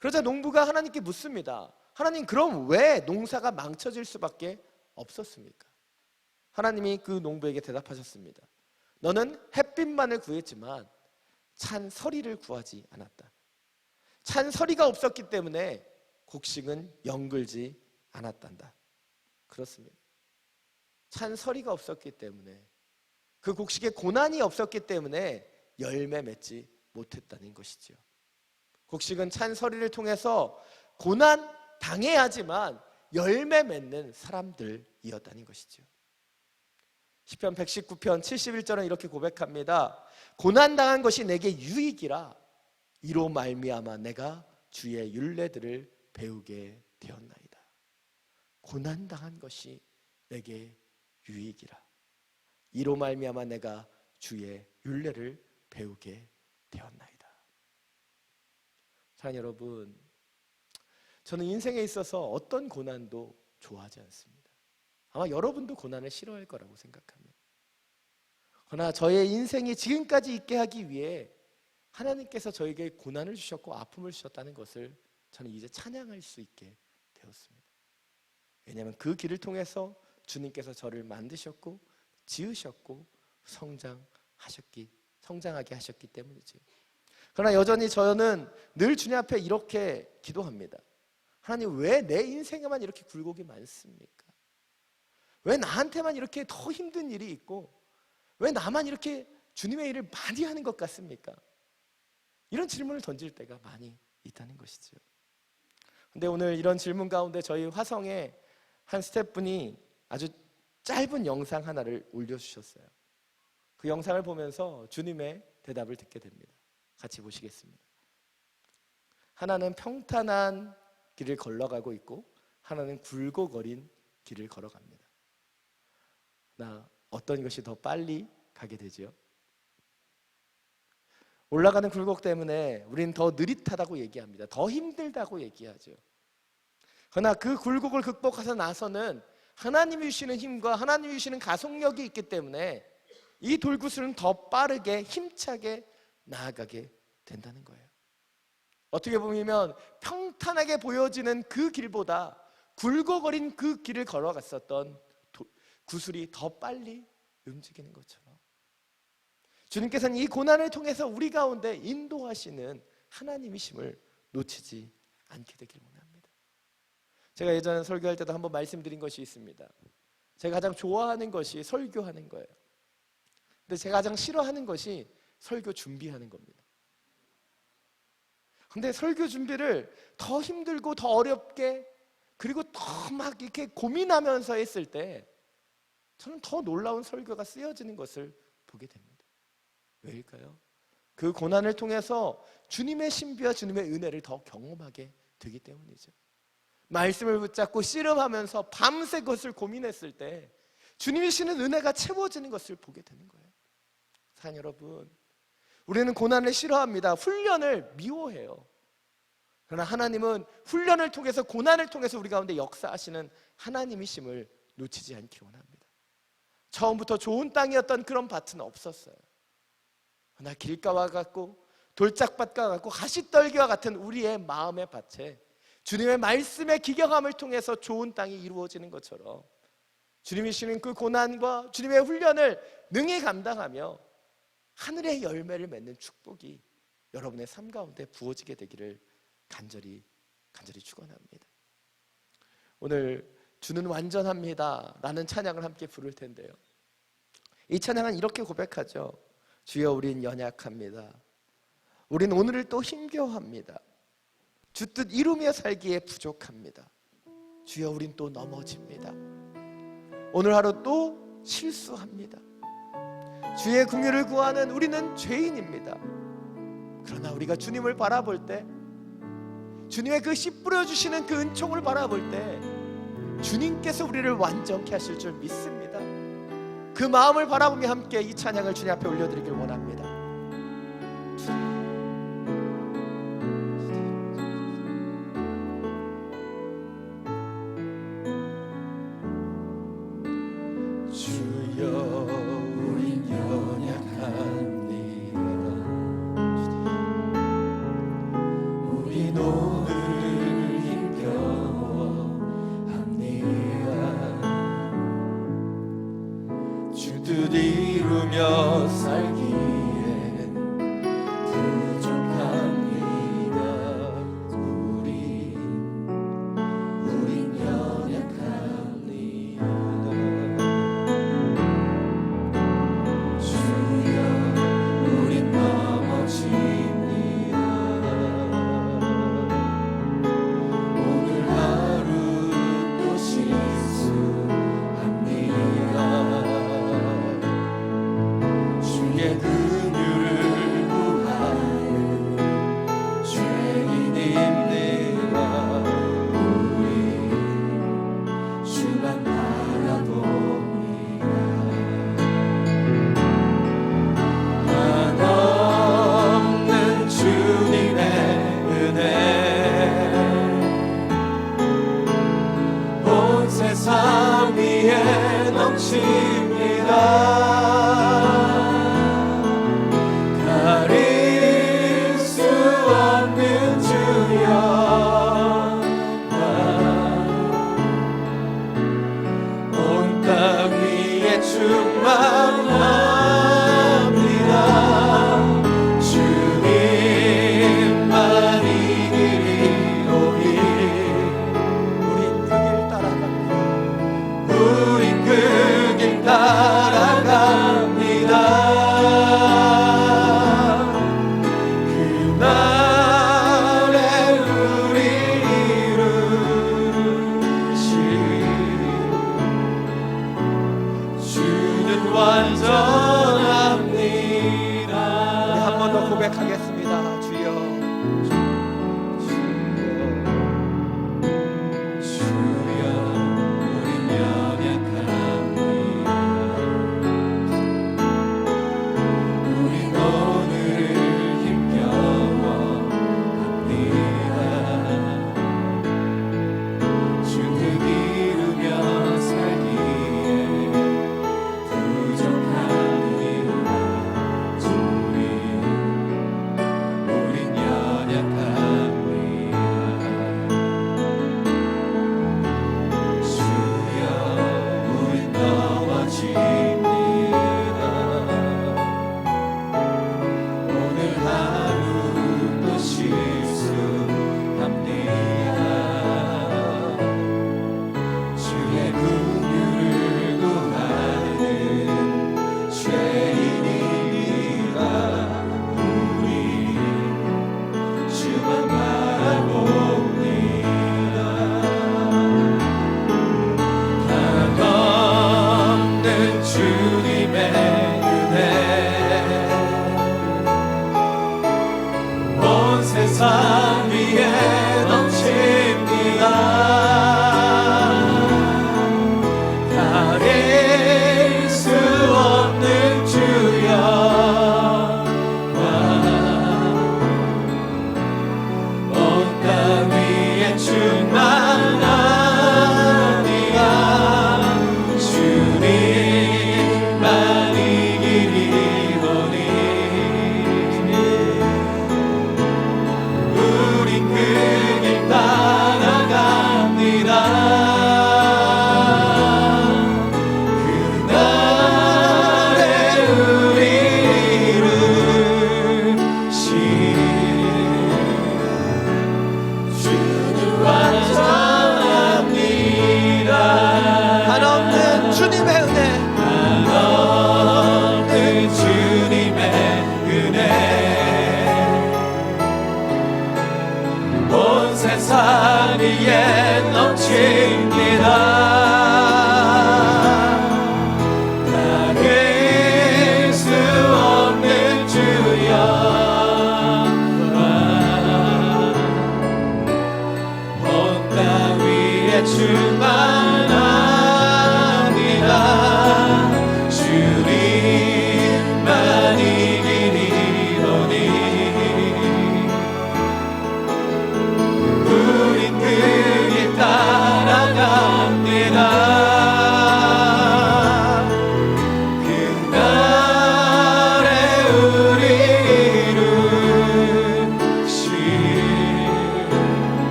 그러자 농부가 하나님께 묻습니다. 하나님, 그럼 왜 농사가 망쳐질 수밖에 없었습니까? 하나님이 그 농부에게 대답하셨습니다. 너는 햇빛만을 구했지만 찬서리를 구하지 않았다. 찬서리가 없었기 때문에 곡식은 연글지 않았단다. 그렇습니다. 찬서리가 없었기 때문에, 그 곡식에 고난이 없었기 때문에 열매 맺지 못했다는 것이죠. 곡식은 찬서리를 통해서 고난 당해야지만 열매 맺는 사람들이었다는 것이죠. 시편 119편 71절은 이렇게 고백합니다. 고난 당한 것이 내게 유익이라 이로 말미암아 내가 주의 율례들을 배우게 되었나이다. 고난 당한 것이 내게 유익이라 이로 말미암아 내가 주의 율례를 배우게 되었나이다. 사랑하는 여러분, 저는 인생에 있어서 어떤 고난도 좋아하지 않습니다. 아마 여러분도 고난을 싫어할 거라고 생각합니다. 그러나 저의 인생이 지금까지 있게 하기 위해 하나님께서 저에게 고난을 주셨고 아픔을 주셨다는 것을 저는 이제 찬양할 수 있게 되었습니다. 왜냐하면 그 길을 통해서 주님께서 저를 만드셨고 지으셨고 성장하게 하셨기 때문이죠. 그러나 여전히 저는 늘 주님 앞에 이렇게 기도합니다. 하나님, 왜 내 인생에만 이렇게 굴곡이 많습니까? 왜 나한테만 이렇게 더 힘든 일이 있고 왜 나만 이렇게 주님의 일을 많이 하는 것 같습니까? 이런 질문을 던질 때가 많이 있다는 것이죠. 근데 오늘 이런 질문 가운데 저희 화성에 한 스태프분이 아주 짧은 영상 하나를 올려주셨어요. 그 영상을 보면서 주님의 대답을 듣게 됩니다. 같이 보시겠습니다. 하나는 평탄한 길을 걸어가고 있고 하나는 굴곡거린 길을 걸어갑니다. 나 어떤 것이 더 빨리 가게 되지요? 올라가는 굴곡 때문에 우리는 더 느릿하다고 얘기합니다. 더 힘들다고 얘기하죠. 그러나 그 굴곡을 극복하고 나서는 하나님이 주시는 힘과 하나님이 주시는 가속력이 있기 때문에 이 돌구슬은 더 빠르게 힘차게 나아가게 된다는 거예요. 어떻게 보면 평탄하게 보여지는 그 길보다 굴곡거린 그 길을 걸어갔었던 구슬이 더 빨리 움직이는 것처럼 주님께서는 이 고난을 통해서 우리 가운데 인도하시는 하나님이심을 놓치지 않게 되길 원합니다. 제가 예전에 설교할 때도 한번 말씀드린 것이 있습니다. 제가 가장 좋아하는 것이 설교하는 거예요. 근데 제가 가장 싫어하는 것이 설교 준비하는 겁니다. 근데 설교 준비를 더 힘들고 더 어렵게 그리고 더 막 이렇게 고민하면서 했을 때 저는 더 놀라운 설교가 쓰여지는 것을 보게 됩니다. 왜일까요? 그 고난을 통해서 주님의 신비와 주님의 은혜를 더 경험하게 되기 때문이죠. 말씀을 붙잡고 씨름하면서 밤새 그것을 고민했을 때 주님이 주시는 은혜가 채워지는 것을 보게 되는 거예요. 사랑 여러분, 우리는 고난을 싫어합니다. 훈련을 미워해요. 그러나 하나님은 훈련을 통해서 고난을 통해서 우리 가운데 역사하시는 하나님이심을 놓치지 않기 원합니다. 처음부터 좋은 땅이었던 그런 밭은 없었어요. 그러나 길가와 같고 돌짝밭과 같고 가시떨기와 같은 우리의 마음의 밭에 주님의 말씀의 기경함을 통해서 좋은 땅이 이루어지는 것처럼 주님이 주시는 그 고난과 주님의 훈련을 능히 감당하며 하늘의 열매를 맺는 축복이 여러분의 삶 가운데 부어지게 되기를 간절히 축원합니다. 오늘 주는 완전합니다 라는 찬양을 함께 부를 텐데요, 이 찬양은 이렇게 고백하죠. 주여 우린 연약합니다. 우린 오늘을 또 힘겨워합니다. 주 뜻 이루며 살기에 부족합니다. 주여 우린 또 넘어집니다. 오늘 하루 또 실수합니다. 주의 긍휼을 구하는 우리는 죄인입니다. 그러나 우리가 주님을 바라볼 때, 주님의 그 씨 뿌려주시는 그 은총을 바라볼 때 주님께서 우리를 완전케 하실 줄 믿습니다. 그 마음을 바라보며 함께 이 찬양을 주님 앞에 올려드리길 원합니다. 뜻 이루며 살기에 부족합니다. 우린 연약합니다. 주여 우린 넘어집니다. 오늘 하루 또 실수합니다. 주의 긍휼을 구하는 죄인입니다. 우리 주만 바라봅니다. 한없는 주님의 은혜 온 세상 위에 넘칩니다. 충만합니다. 주님만이 이리오니 우린 그 길 따라갑니다. 우린 그 길 따라갑니다. 그날에 우리 이루실 주는 완전합니다. 우리 한 번 더 고백하겠습니다. 주여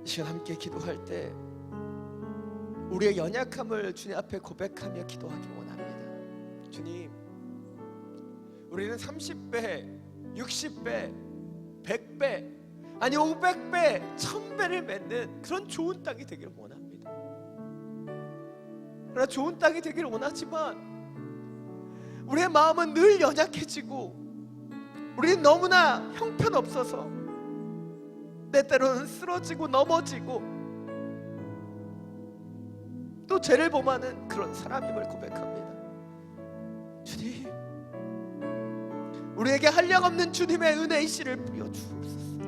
이 시간 함께 기도할 때 우리의 연약함을 주님 앞에 고백하며 기도하기 원합니다. 주님, 우리는 30배, 60배, 100배, 아니 500배, 1000배를 맺는 그런 좋은 땅이 되기를 원합니다. 그러나 좋은 땅이 되기를 원하지만 우리의 마음은 늘 연약해지고 우리는 너무나 형편없어서 때때로는 쓰러지고 넘어지고 또 죄를 범하는 그런 사람임을 고백합니다. 주님, 우리에게 한량없는 주님의 은혜의 씨를 뿌려 주옵소서.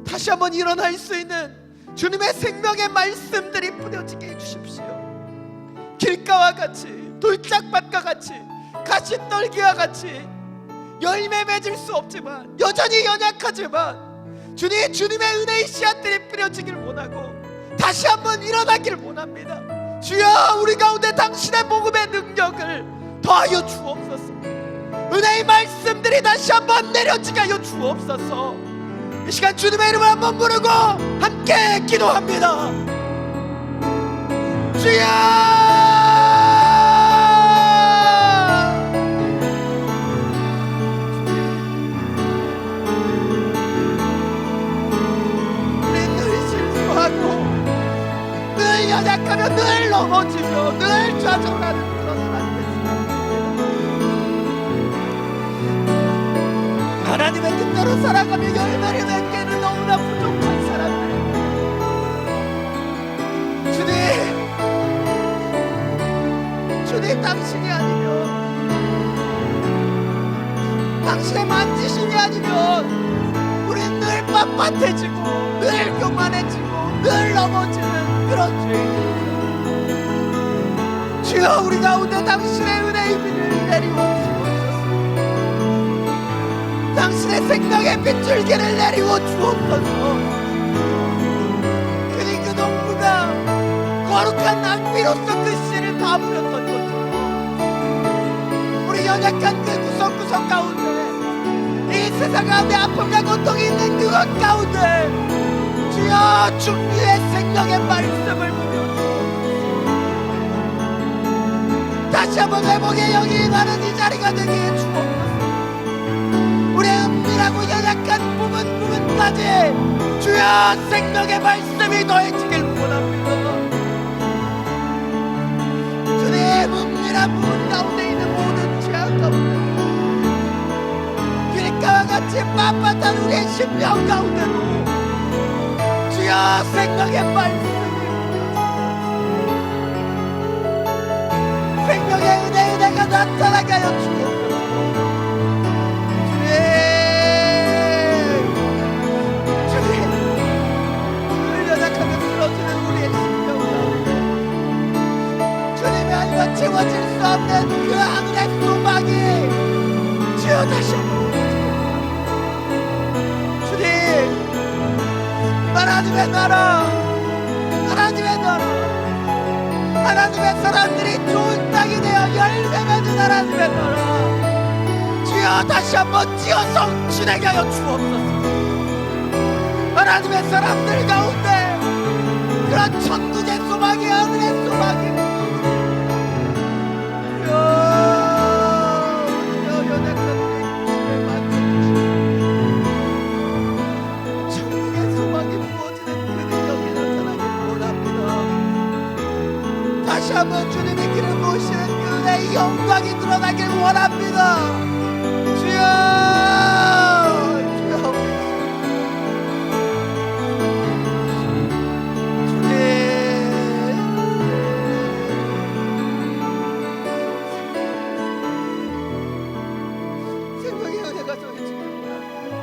다시 한번 일어날 수 있는 주님의 생명의 말씀들이 뿌려지게 해주십시오. 길가와 같이, 돌짝밭과 같이, 가시떨기와 같이 열매 맺을 수 없지만 여전히 연약하지만 주님, 주님의 은혜의 씨앗들이 뿌려지길 원하고 다시 한번 일어나길 원합니다. 주여, 우리 가운데 당신의 복음의 능력을 더하여 주옵소서. 은혜의 말씀들이 다시 한번 내려지게 하여 주옵소서. 이 시간 주님의 이름을 한번 부르고 함께 기도합니다. 주여, 늘 연약하며 늘 넘어지며 늘 좌절하는 그런 하나님의 사람입니다. 하나님의 뜻대로 살아가며 열매를 맺기에는 너무나 부족한 사람들입니다. 주님 당신이 아니면, 당신의 만지심이 아니면 우린 늘 빳빳해지고 늘 교만해지고 늘 넘어지는 그런 죄인입니다. 주여, 우리 가운데 당신의 은혜의 비를 내리고 주옵소서. 당신의 생명의 빗줄기를 내리고 주옵소서. 그니 그 농부가 거룩한 낭비로서 그 씨를 담으렸던 것처럼 우리 연약한 그 구석구석 가운데, 이 세상 가운데 아픔과 고통이 있는 그것 가운데 주여, 준비의 생명의 말씀을 부려주옵소서. 다시 한번 회복의 영이 임하는 이 자리가 되게 해주옵소서. 우리의 은밀하고 연약한 부분까지 주여, 생명의 말씀이 더해지길 원합니다. 주님, 은밀한 부분 가운데 있는 모든 죄악 가운데, 길가와 같이 빳빳한 우리의 심령 가운데도 주여, 생명의 말씀이, 생명의 은혜가 나타나게 하여 주옵소서. 주님, 늘 연약하게 쓰러지는 우리의 심령 가운데 주님의 아니면 채워질 수 없는 그 하늘의 소망이 주여 다시 한번 주님, 하나님의 나라, 하나님의 나라, 하나님의 사람들이 좋은 땅이 되어 열매 맺는 하나님의 나라 주여, 다시 한번 지어서 진행하게 하여 주옵소서. 하나님의 사람들 가운데 그런 천국의 소망이, 하늘의 소망이 주여, 연약한 우리 주님의 만져주시고 천국의 소망이 부어지는 그 능력이 나타나길 원합니다. 다시 한번 주님이 길을 모시는 그 은혜의 영광이 드러나길 원합니다. 주여, 주여, 주님, 생명의 은혜가 더해지길 원합니다.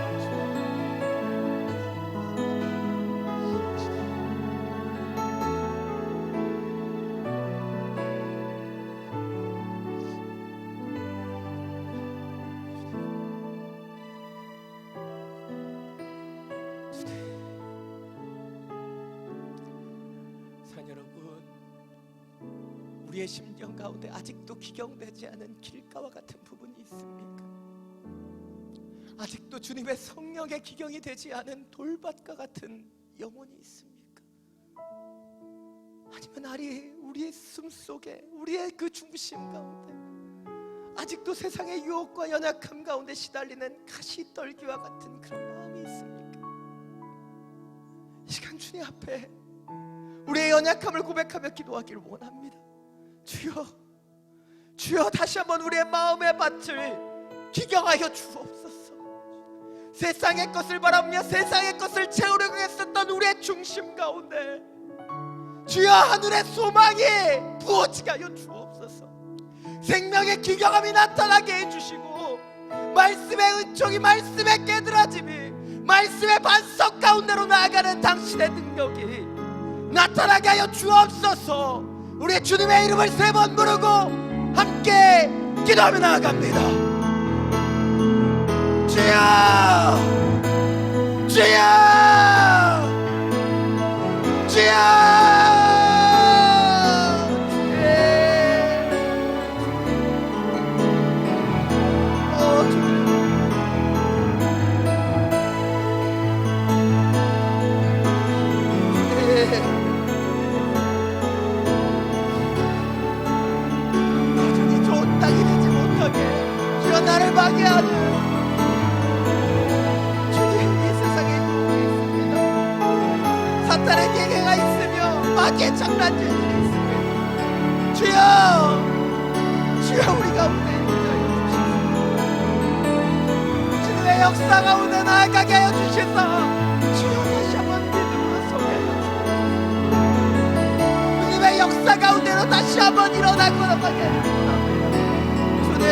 사랑 여러분, 우리의 심령 가운데 아직도 기경되지 않은 길가와 같은 부분이 있습니까? 아직도 주님의 성령의 기경이 되지 않은 돌밭과 같은 영원히 있습니까? 아니면 우리의 숨속에, 우리의 그 중심 가운데 아직도 세상의 유혹과 연약함 가운데 시달리는 가시떨기와 같은 그런 마음이 있습니까? 이 시간 주님 앞에 우리의 연약함을 고백하며 기도하기를 원합니다. 주여, 주여, 다시 한번 우리의 마음의 밭을 기경하여 주옵소서. 세상의 것을 바라며 세상의 것을 채우려고 했었던 우리의 중심 가운데 주여, 하늘의 소망이 부어지게 하여 주옵소서. 생명의 기경함이 나타나게 해주시고 말씀의 은총이, 말씀의 깨달아짐이, 말씀의 반석 가운데로 나아가는 당신의 능력이 나타나게 하여 주옵소서. 우리 주님의 이름을 3번 부르고 함께 기도하며 나아갑니다. 주여, 주여, 주여. 나를 방해하는 주님, 이 세상에 유혹이 있습니다. 사탄의 계계가 있으며 마귀의 장난질들이 있습니다. 주여, 주여, 우리 가운데 임하여 주시소. 주님의 역사 가운데 나아가게 하여 주시소. 주여, 다시 한번 믿음으로 서게 하여 주시소. 주님의 역사 가운데로 다시 한번 일어나고 나가게 하여 주시소. 주님,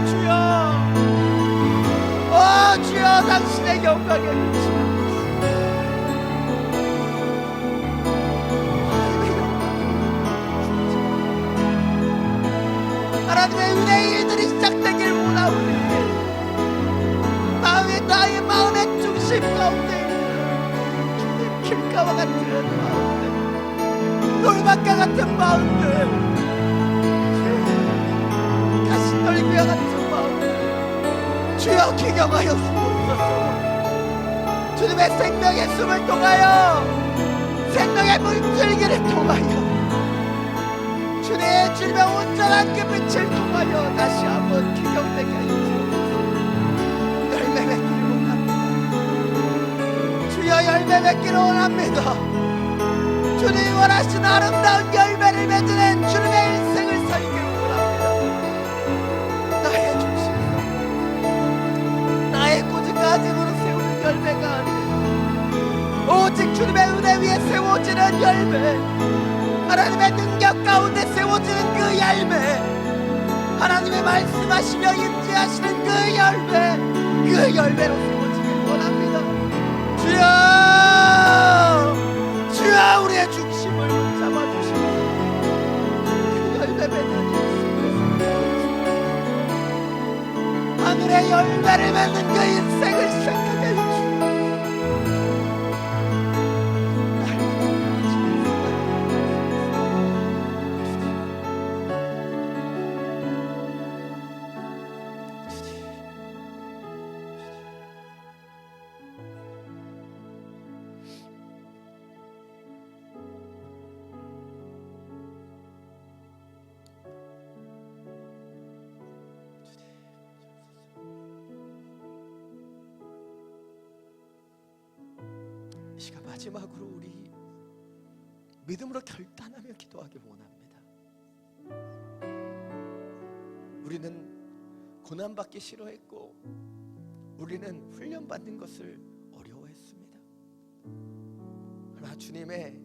주여, 주여, 당신의 영광에 비추어 하나님의 은혜의 일들이 시작되길 원하오니 나의 마음의 중심 가운데 길가와 같은 마음들, 돌밭과 같은 마음들, 가시떨기와 같은 마음들 주여 기경하여 주옵소서. 주님의 생명의 숨을 통하여, 생명의 물줄기를 통하여, 주님의 온전한 그 빛을 통하여 다시 한번 기경되게 하여 주옵소서. 열매 맺기를 원합니다. 주여, 열매 맺기를 원합니다. 주님이 원하신 아름다운 열매를 맺는 주님의 일생을 살기를 원합니다. 나의 중심, 나의 고집가짐으로 세우는 열매가 아니라 오직 주님의 은혜 위에 세워지는 열매, 하나님의 능력 가운데 세워지는 그 열매, 하나님의 말씀하시며 임재하시는 그 열매, 그 열매로 세워지길 원합니다. 주여, 주여, 우리의 중심을 잡아주시고 그 열매 맺는 인생을, 하늘의 열매를 맺는 그 인생을 시작하게 해주시고 이 시간 마지막으로 우리 믿음으로 결단하며 기도하기 원합니다. 우리는 고난받기 싫어했고 우리는 훈련받는 것을 어려워했습니다. 그러나 주님의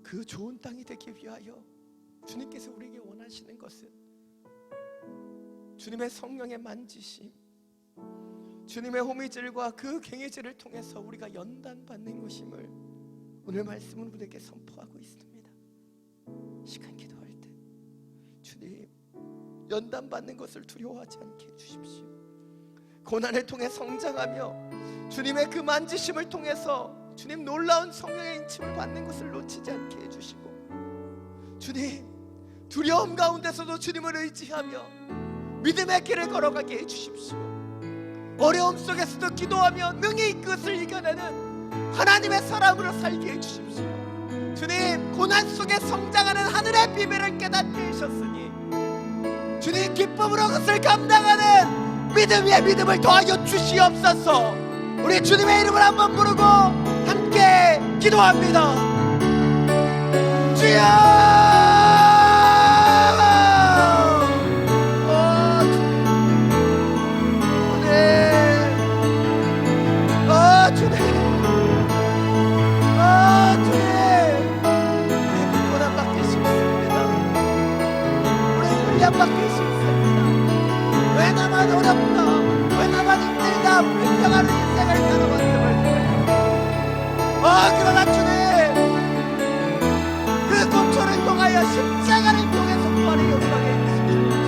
그 좋은 땅이 되기 위하여 주님께서 우리에게 원하시는 것은 주님의 성령의 만지심, 주님의 호미질과 그 갱해질을 통해서 우리가 연단받는 것임을 오늘 말씀은 우리에게 선포하고 있습니다. 시간 기도할 때 주님, 연단받는 것을 두려워하지 않게 해주십시오. 고난을 통해 성장하며 주님의 그 만지심을 통해서 주님 놀라운 성령의 인침을 받는 것을 놓치지 않게 해주시고, 주님 두려움 가운데서도 주님을 의지하며 믿음의 길을 걸어가게 해주십시오. 어려움 속에서도 기도하며 능히 그것을 이겨내는 하나님의 사람으로 살게 해주십시오. 주님, 고난 속에 성장하는 하늘의 비밀을 깨닫게 해주셨으니 주님, 기쁨으로 그것을 감당하는 믿음 위에 믿음을 더하여 주시옵소서. 우리 주님의 이름을 한번 부르고 함께 기도합니다. 주여! 받기 싫습니다. 왜 나만 어렵다, 왜 나만 힘들다, 불평하는 인생을 살아왔음을 그러나 주님, 그 고초를 통하여 십자가를 통해서 부활의 영광에 이르시옵소서.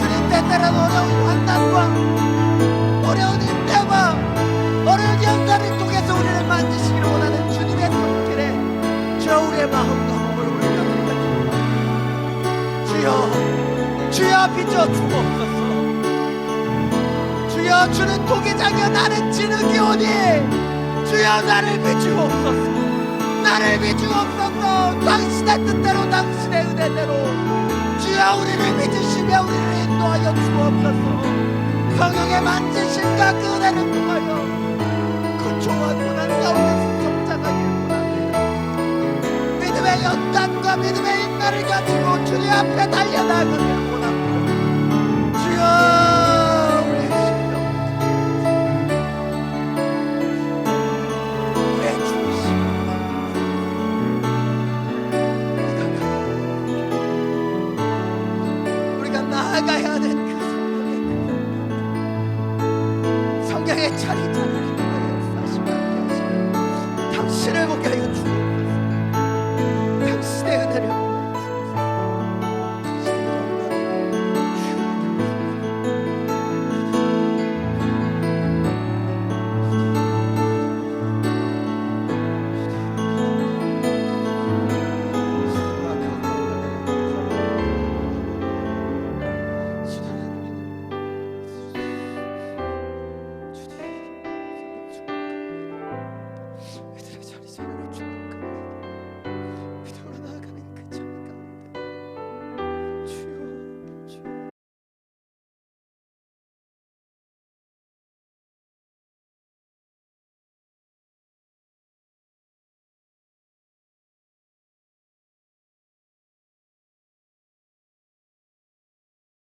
주님, 때때로 어려운 환난과 어려운 힘듦과 어려운 연단을 통해서 우리를 만지시기를 원하는 주님의 손길에 주여 우리의 마음과 몸을 올려드립니다. 주여 빚어 주옵소서. 주여, 주는 도기장이여 나는 진흙이오니 주여 나를 비추옵소서. 나를 비추옵소서. 당신의 뜻대로 당신의 은혜대로 주여 우리를 믿으시며 우리를 인도하여 주옵소서. 성령의 만지심과 그 은혜를 통하여 그 종과 고난 가운데서 성장하기를 원합니다. 믿음의 연단과 믿음의 인내를 가지고 주님 앞에 달려나가기를 원합니다. 주여, 우리의 심령, 우리의 중심, 우리가 나아가야 하는 그 성경의 자리